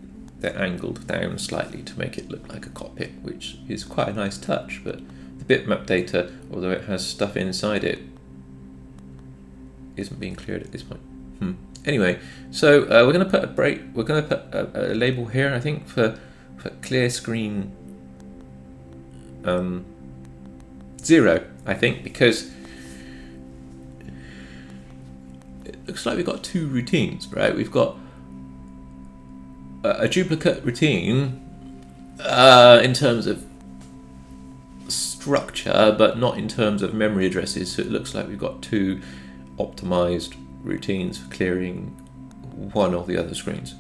angled down slightly to make it look like a cockpit, which is quite a nice touch. But the bitmap data, although it has stuff inside it, isn't being cleared at this point. Anyway, so we're going to put a break. We're going to put a label here, I think, for clear screen 0. I think, because it looks like we've got two routines, right? We've got a duplicate routine in terms of structure, but not in terms of memory addresses. So it looks like we've got two optimized routines for clearing one or the other screens.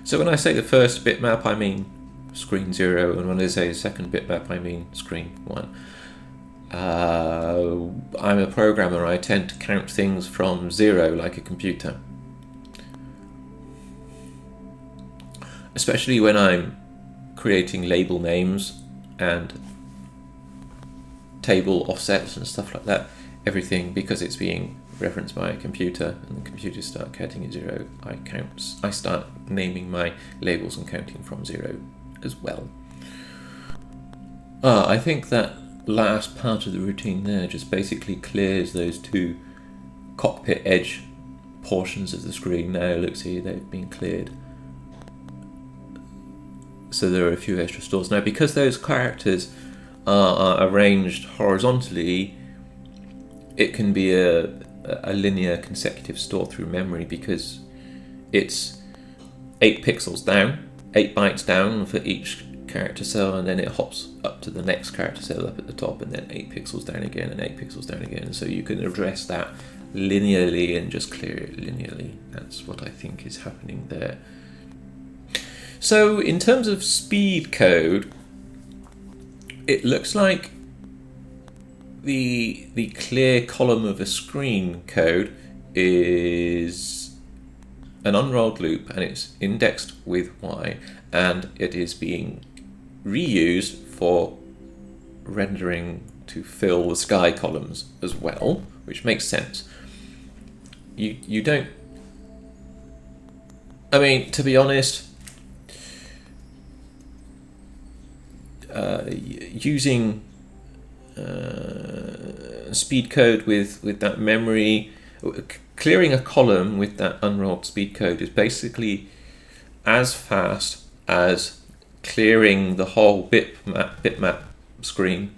So when I say the first bitmap, I mean screen 0, and when I say the second bitmap, I mean screen 1. I'm a programmer. I tend to count things from 0 like a computer, especially when I'm creating label names and table offsets and stuff like that. Everything, because it's being referenced by a computer and the computers start counting at 0, I start naming my labels and counting from 0 as well. I think that last part of the routine there just basically clears those two cockpit edge portions of the screen. Now look, see, they've been cleared. So there are a few extra stores. Now, because those characters are arranged horizontally, it can be a linear consecutive store through memory, because it's 8 pixels down, 8 bytes down for each character cell, and then it hops up to the next character cell up at the top, and then 8 pixels down again and 8 pixels down again. So you can address that linearly and just clear it linearly. That's what I think is happening there. So in terms of speed code, it looks like the clear column of a screen code is an unrolled loop, and it's indexed with Y, and it is being reused for rendering to fill the sky columns as well, which makes sense. You don't, I mean, to be honest, using speed code with that memory, clearing a column with that unrolled speed code is basically as fast as clearing the whole bitmap screen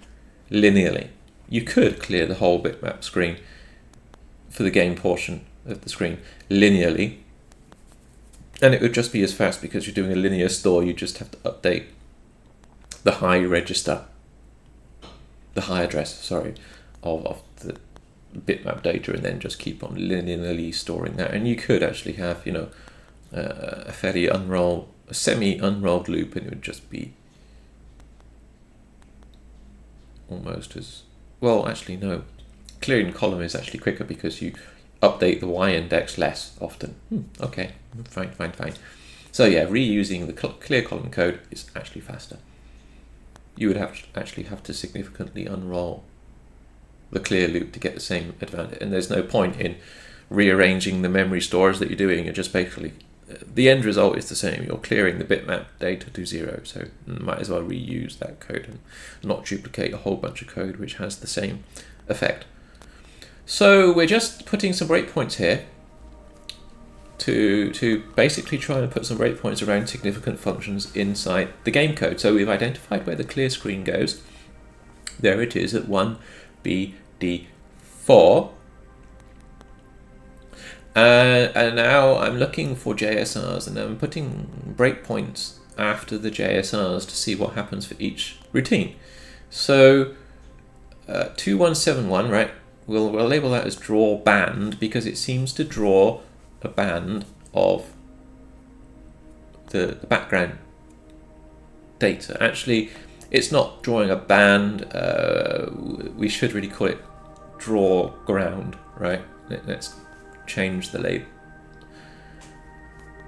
linearly. You could clear the whole bitmap screen for the game portion of the screen linearly, and it would just be as fast, because you're doing a linear store. You just have to update the high register, the high address, sorry, of the bitmap data, and then just keep on linearly storing that. And you could actually have, you know, a fairly unrolled, a semi-unrolled loop, and it would just be almost as well. Actually, no, clearing column is actually quicker because you update the Y index less often. Okay, fine. So yeah, reusing the clear column code is actually faster. You would actually have to significantly unroll the clear loop to get the same advantage, and there's no point in rearranging the memory stores that you're doing. You're just basically, the end result is the same. You're clearing the bitmap data to 0, so you might as well reuse that code and not duplicate a whole bunch of code which has the same effect. So we're just putting some breakpoints here to basically try and put some breakpoints around significant functions inside the game code. So we've identified where the clear screen goes. There it is at 1BD4. And now I'm looking for JSRs, and I'm putting breakpoints after the JSRs to see what happens for each routine. So 2171, right? We'll label that as draw band because it seems to draw a band of the background data. Actually, it's not drawing a band. We should really call it draw ground, right? Let's change the label.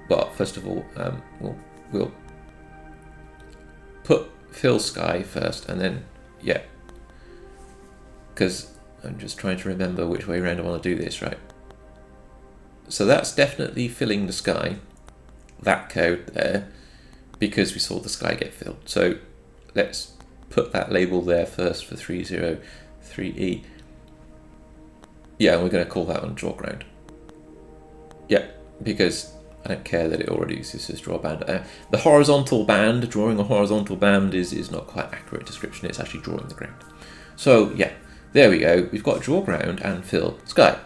Well, first of all, we'll put fill sky first, and then yeah, because I'm just trying to remember which way around I want to do this, right? So that's definitely filling the sky, that code there, because we saw the sky get filled. So let's put that label there first for 303E. Yeah, and we're going to call that one draw ground. Yeah, because I don't care that it already exists as draw band. The horizontal band, drawing a horizontal band is not quite accurate description. It's actually drawing the ground. So yeah, there we go. We've got draw ground and fill sky.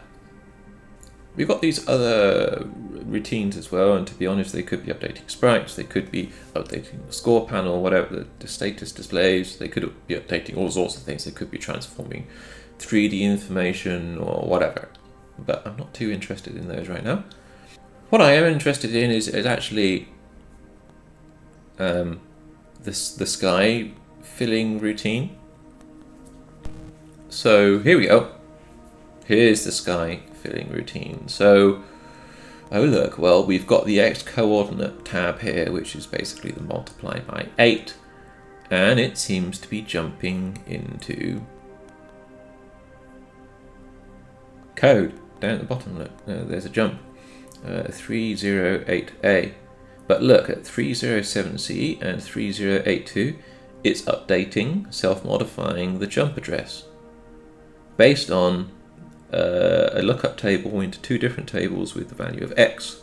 We've got these other routines as well, and to be honest, they could be updating sprites, they could be updating the score panel, whatever the status displays, they could be updating all sorts of things, they could be transforming 3D information or whatever, but I'm not too interested in those right now. What I am interested in is actually the sky filling routine. So here we go. Here's the sky filling routine. So, oh look, well, we've got the X coordinate tab here, which is basically the multiply by 8, and it seems to be jumping into code down at the bottom. Look, there's a jump, 308A. But look at 307C and 3082, it's updating, self-modifying the jump address based on a lookup table into two different tables with the value of X.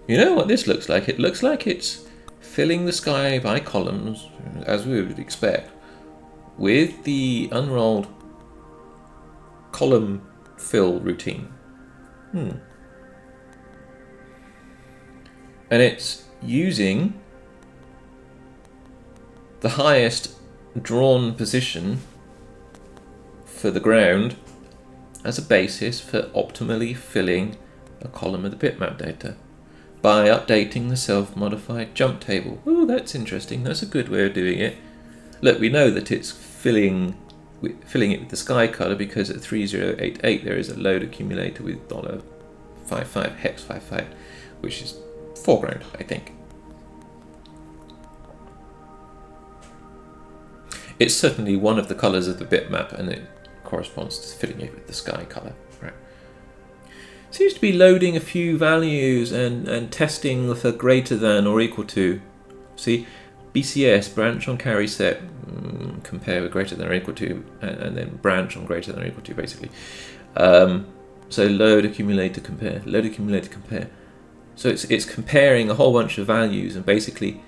You know what this looks like? It looks like it's filling the sky by columns, as we would expect, with the unrolled column fill routine. And it's using the highest drawn position for the ground as a basis for optimally filling a column of the bitmap data by updating the self-modified jump table. Oh, that's interesting. That's a good way of doing it. Look, we know that it's filling it with the sky color because at 3088 there is a load accumulator with $55 hex 55, which is foreground, I think. It's certainly one of the colors of the bitmap, and it corresponds to filling it with the sky color. Right. Seems to be loading a few values and testing for greater than or equal to. See, BCS, branch on carry set, compare with greater than or equal to, and then branch on greater than or equal to, basically. So load accumulator compare, load accumulator compare. So it's comparing a whole bunch of values and basically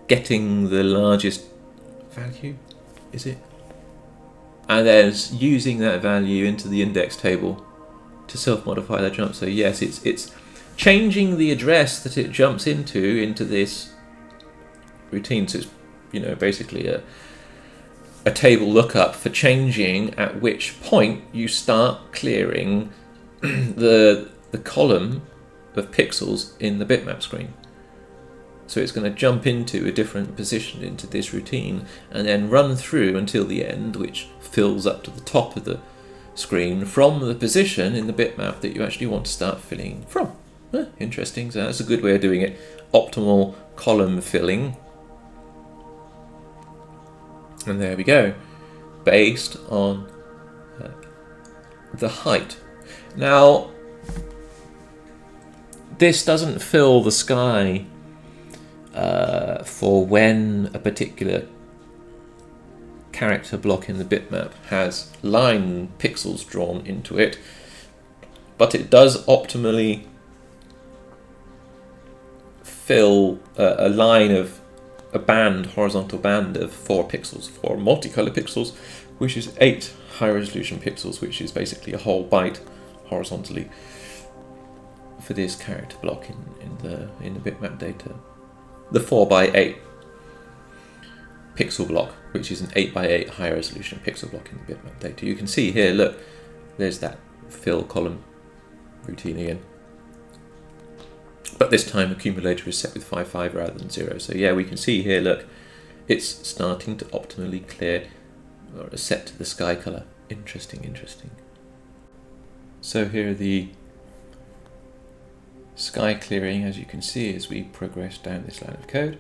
getting the largest value, is it? And then using that value into the index table to self-modify that jump. So yes, it's changing the address that it jumps into this routine. So it's basically a table lookup for changing at which point you start clearing the column of pixels in the bitmap screen. So it's going to jump into a different position into this routine and then run through until the end, which fills up to the top of the screen from the position in the bitmap that you actually want to start filling from. Interesting, so that's a good way of doing it. Optimal column filling. And there we go, based on the height. Now, this doesn't fill the sky for when a particular character block in the bitmap has line pixels drawn into it, but it does optimally fill a line of a band, horizontal band of 4 pixels, 4 multicolored pixels, which is 8 high resolution pixels, which is basically a whole byte horizontally for this character block in the bitmap data. The 4x8 pixel block, which is an 8x8 high resolution pixel block in the bitmap data. You can see here, look, there's that fill column routine again. But this time accumulator is set with 5.5 rather than 0. So yeah, we can see here, look, it's starting to optimally clear or set to the sky color. Interesting, interesting. So here are the sky clearing, as you can see, as we progress down this line of code.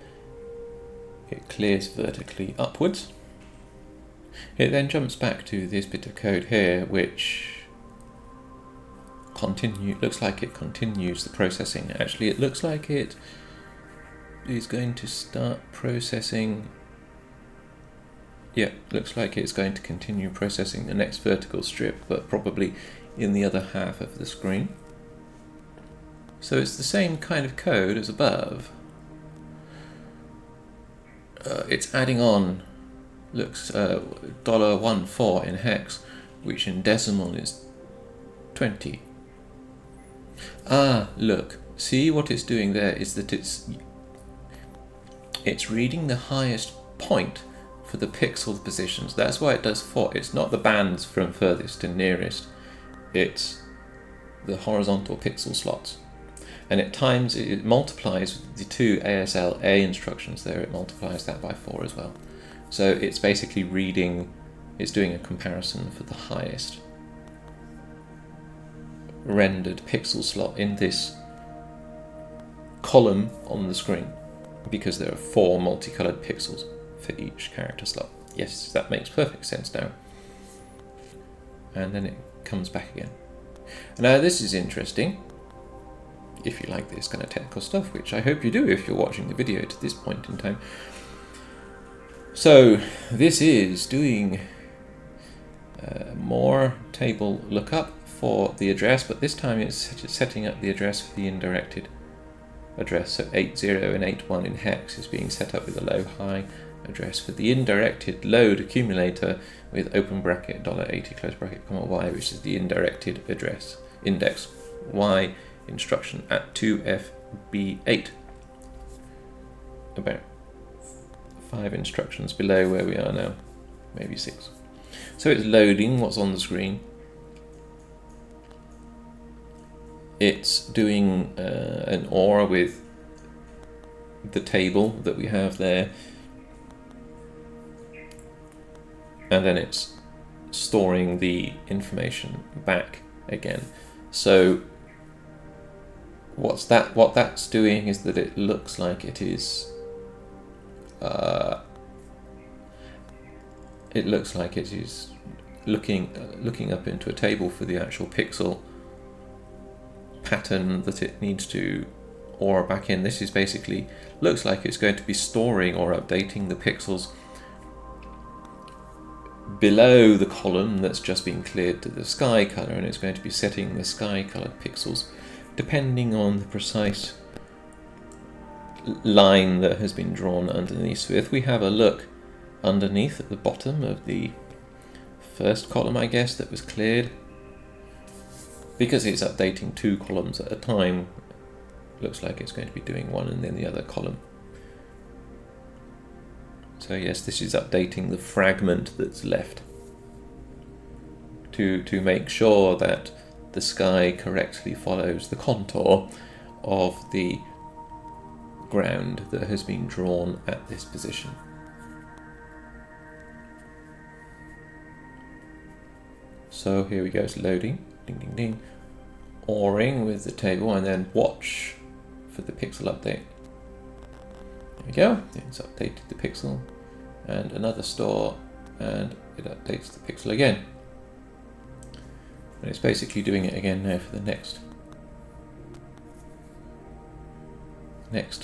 It clears vertically upwards. It then jumps back to this bit of code here, which looks like it continues the processing. Actually, it looks like it is going to start processing. Yeah, looks like it's going to continue processing the next vertical strip, but probably in the other half of the screen. So it's the same kind of code as above. It's adding on, looks $14 in hex, which in decimal is 20. Ah, look, see what it's doing there is that it's reading the highest point for the pixel positions. That's why it does 4. It's not the bands from furthest to nearest, it's the horizontal pixel slots. And it multiplies the 2 ASLA instructions there, it multiplies that by 4 as well. So it's basically it's doing a comparison for the highest rendered pixel slot in this column on the screen, because there are 4 multicolored pixels for each character slot. Yes, that makes perfect sense now. And then it comes back again. Now this is interesting, if you like this kind of technical stuff, which I hope you do if you're watching the video to this point in time. So this is doing more table lookup for the address, but this time it's setting up the address for the indirected address. So 80 and 81 in hex is being set up with a low-high address for the indirected load accumulator with open bracket $80 close bracket comma y, which is the indirected address index y instruction at 2FB8. About 5 instructions below where we are now, maybe 6. So it's loading what's on the screen. It's doing an OR with the table that we have there, and then it's storing the information back again. So what that's doing is that it looks like it is looking up into a table for the actual pixel pattern that it needs to OR back in. This is basically, looks like it's going to be storing or updating the pixels below the column that's just been cleared to the sky color, and it's going to be setting the sky colored pixels depending on the precise line that has been drawn underneath. So if we have a look underneath at the bottom of the first column, I guess, that was cleared, because it's updating 2 columns at a time, looks like it's going to be doing one and then the other column. So yes, this is updating the fragment that's left to make sure that the sky correctly follows the contour of the ground that has been drawn at this position. So here we go, it's loading, ding ding ding, ORing with the table, and then watch for the pixel update. There we go, it's updated the pixel, and another store, and it updates the pixel again. And it's basically doing it again now for the next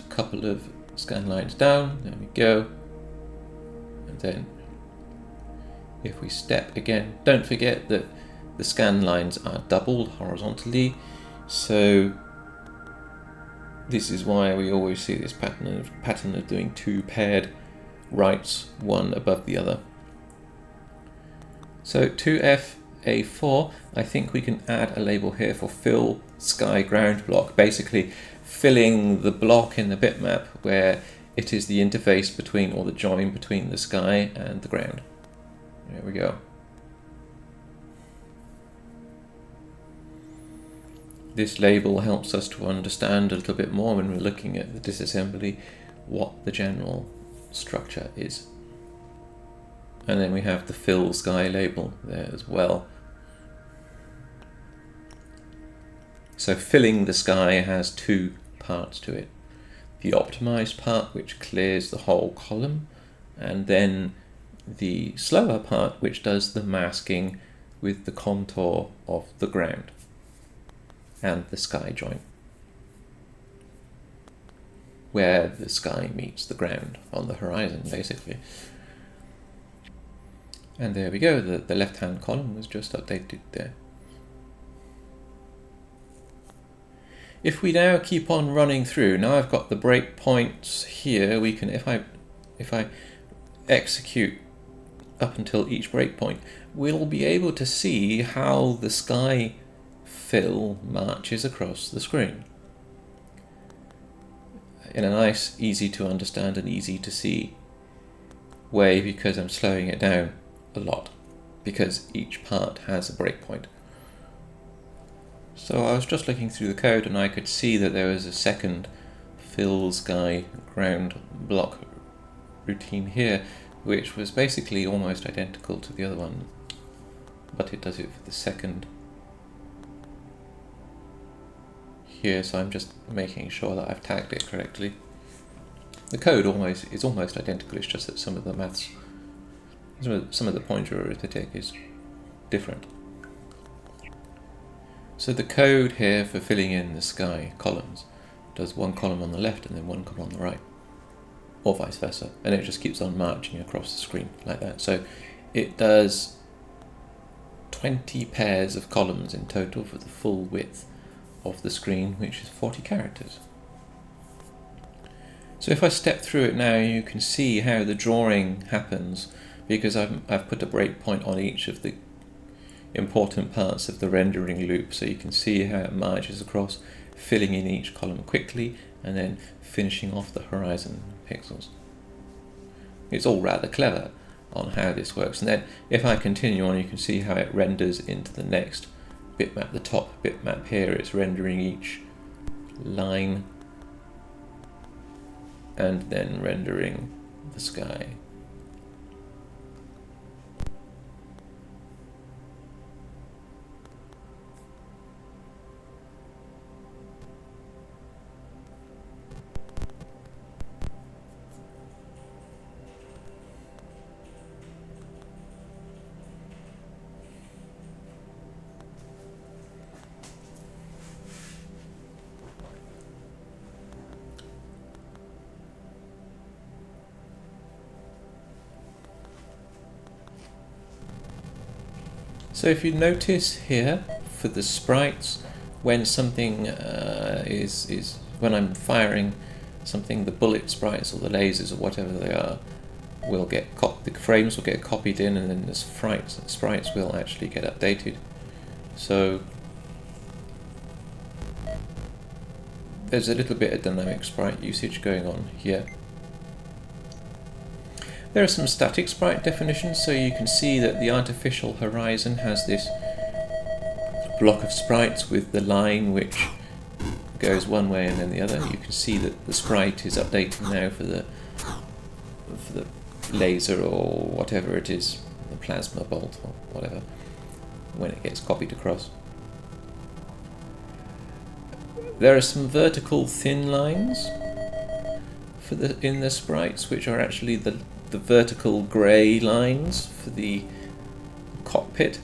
couple of scan lines down. There we go. And then if we step again, don't forget that the scan lines are doubled horizontally, so this is why we always see this pattern of doing two paired writes, one above the other. So 2FA4, I think we can add a label here for fill sky ground block, basically filling the block in the bitmap where it is the interface between, or the join between the sky and the ground. There we go. This label helps us to understand a little bit more when we're looking at the disassembly what the general structure is. And then we have the fill sky label there as well. So filling the sky has two parts to it. The optimized part, which clears the whole column, and then the slower part, which does the masking with the contour of the ground and the sky joint, where the sky meets the ground on the horizon, basically. And there we go, the left-hand column was just updated there. If we now keep on running through, now I've got the breakpoints here, we can, if I execute up until each breakpoint, we'll be able to see how the sky fill marches across the screen in a nice, easy to understand and easy to see way, because I'm slowing it down a lot, because each part has a breakpoint. So I was just looking through the code and I could see that there was a second fill sky ground block routine here, which was basically almost identical to the other one, but it does it for the second here, so I'm just making sure that I've tagged it correctly. The code is almost identical, it's just that some of the maths, some of the pointer arithmetic is different. So the code here for filling in the sky columns does one column on the left and then one column on the right, or vice versa, and it just keeps on marching across the screen like that. So it does 20 pairs of columns in total for the full width of the screen, which is 40 characters. So if I step through it now, you can see how the drawing happens, because I've put a breakpoint on each of the important parts of the rendering loop, so you can see how it marches across, filling in each column quickly and then finishing off the horizon pixels. It's all rather clever on how this works, and then if I continue on, you can see how it renders into the next bitmap, the top bitmap here. It's rendering each line and then rendering the sky. So if you notice here for the sprites, when something when I'm firing something, the bullet sprites or the lasers or whatever they are will get the frames will get copied in, and then the sprites will actually get updated. So there's a little bit of dynamic sprite usage going on here. There are some static sprite definitions, so you can see that the artificial horizon has this block of sprites with the line which goes one way and then the other. You can see that the sprite is updating now for the laser or whatever it is, the plasma bolt or whatever. when it gets copied across. There are some vertical thin lines in the sprites, which are actually the vertical grey lines for the cockpit.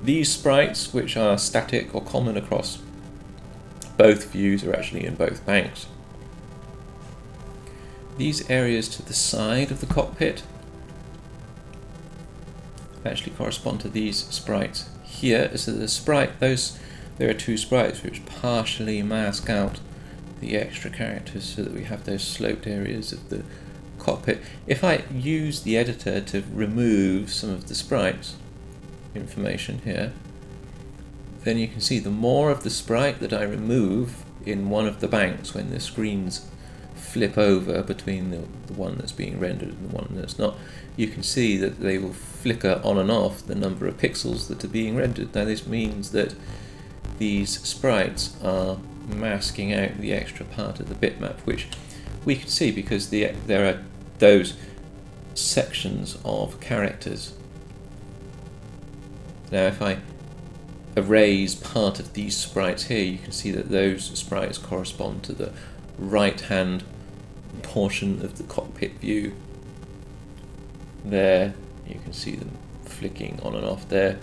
These sprites, which are static or common across both views, are actually in both banks. These areas to the side of the cockpit actually correspond to these sprites here. So the sprite, there are two sprites which partially mask out the extra characters so that we have those sloped areas of the cockpit. If I use the editor to remove some of the sprites information here, then you can see the more of the sprite that I remove in one of the banks when the screens flip over between the one that's being rendered and the one that's not, you can see that they will flicker on and off the number of pixels that are being rendered. Now this means that these sprites are masking out the extra part of the bitmap, which we can see because there are those sections of characters. Now if I erase part of these sprites here, you can see that those sprites correspond to the right hand portion of the cockpit view. There you can see them flicking on and off there,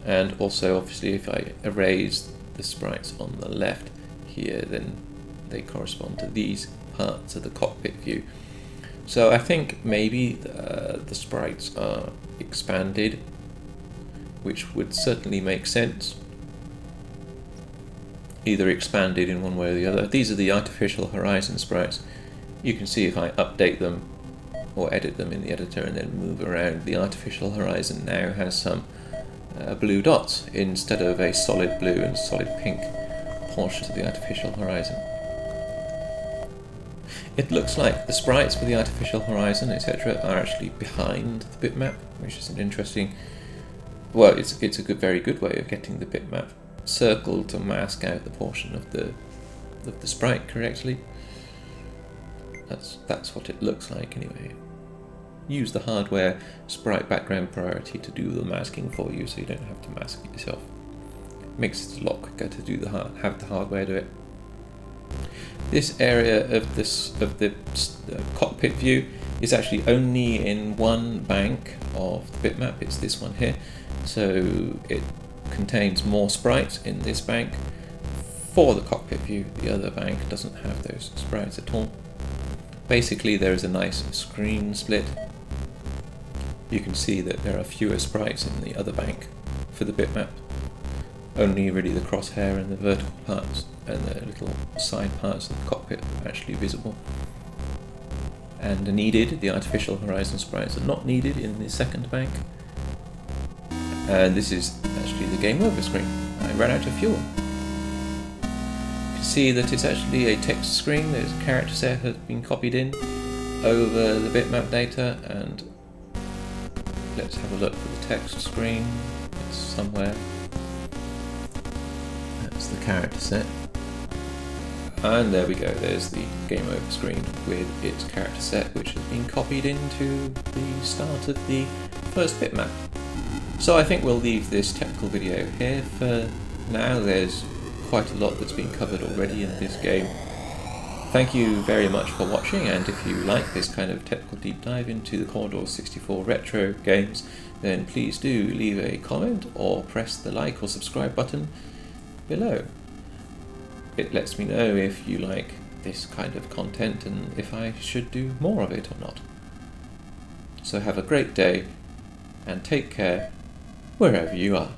and also obviously if I erase the sprites on the left here, then they correspond to these parts of the cockpit view. So I think maybe the sprites are expanded, which would certainly make sense. Either expanded in one way or the other. These are the artificial horizon sprites. You can see if I update them or edit them in the editor and then move around, the artificial horizon now has some blue dots instead of a solid blue and solid pink portion of the artificial horizon. It looks like the sprites for the artificial horizon, etc., are actually behind the bitmap, which is an interesting, well, it's a very good way of getting the bitmap circled to mask out the portion of the sprite correctly. That's what it looks like anyway. Use the hardware sprite background priority to do the masking for you, so you don't have to mask it yourself. Makes it a lot quicker to do have the hardware do it. This area of the cockpit view is actually only in one bank of the bitmap. It's this one here. So it contains more sprites in this bank for the cockpit view. The other bank doesn't have those sprites at all. Basically, there is a nice screen split. You can see that there are fewer sprites in the other bank for the bitmap. Only really the crosshair and the vertical parts and the little side parts of the cockpit are actually visible and are needed. The artificial horizon sprites are not needed in the second bank. And this is actually the game over screen. I ran out of fuel. You can see that it's actually a text screen. There's a character set has been copied in over the bitmap data, and let's have a look for the text screen. It's somewhere. That's the character set. And there we go, there's the game over screen with its character set, which has been copied into the start of the first bitmap. So I think we'll leave this technical video here for now. There's quite a lot that's been covered already in this game. Thank you very much for watching, and if you like this kind of technical deep dive into the Commodore 64 retro games, then please do leave a comment or press the like or subscribe button below. It lets me know if you like this kind of content and if I should do more of it or not. So have a great day and take care wherever you are.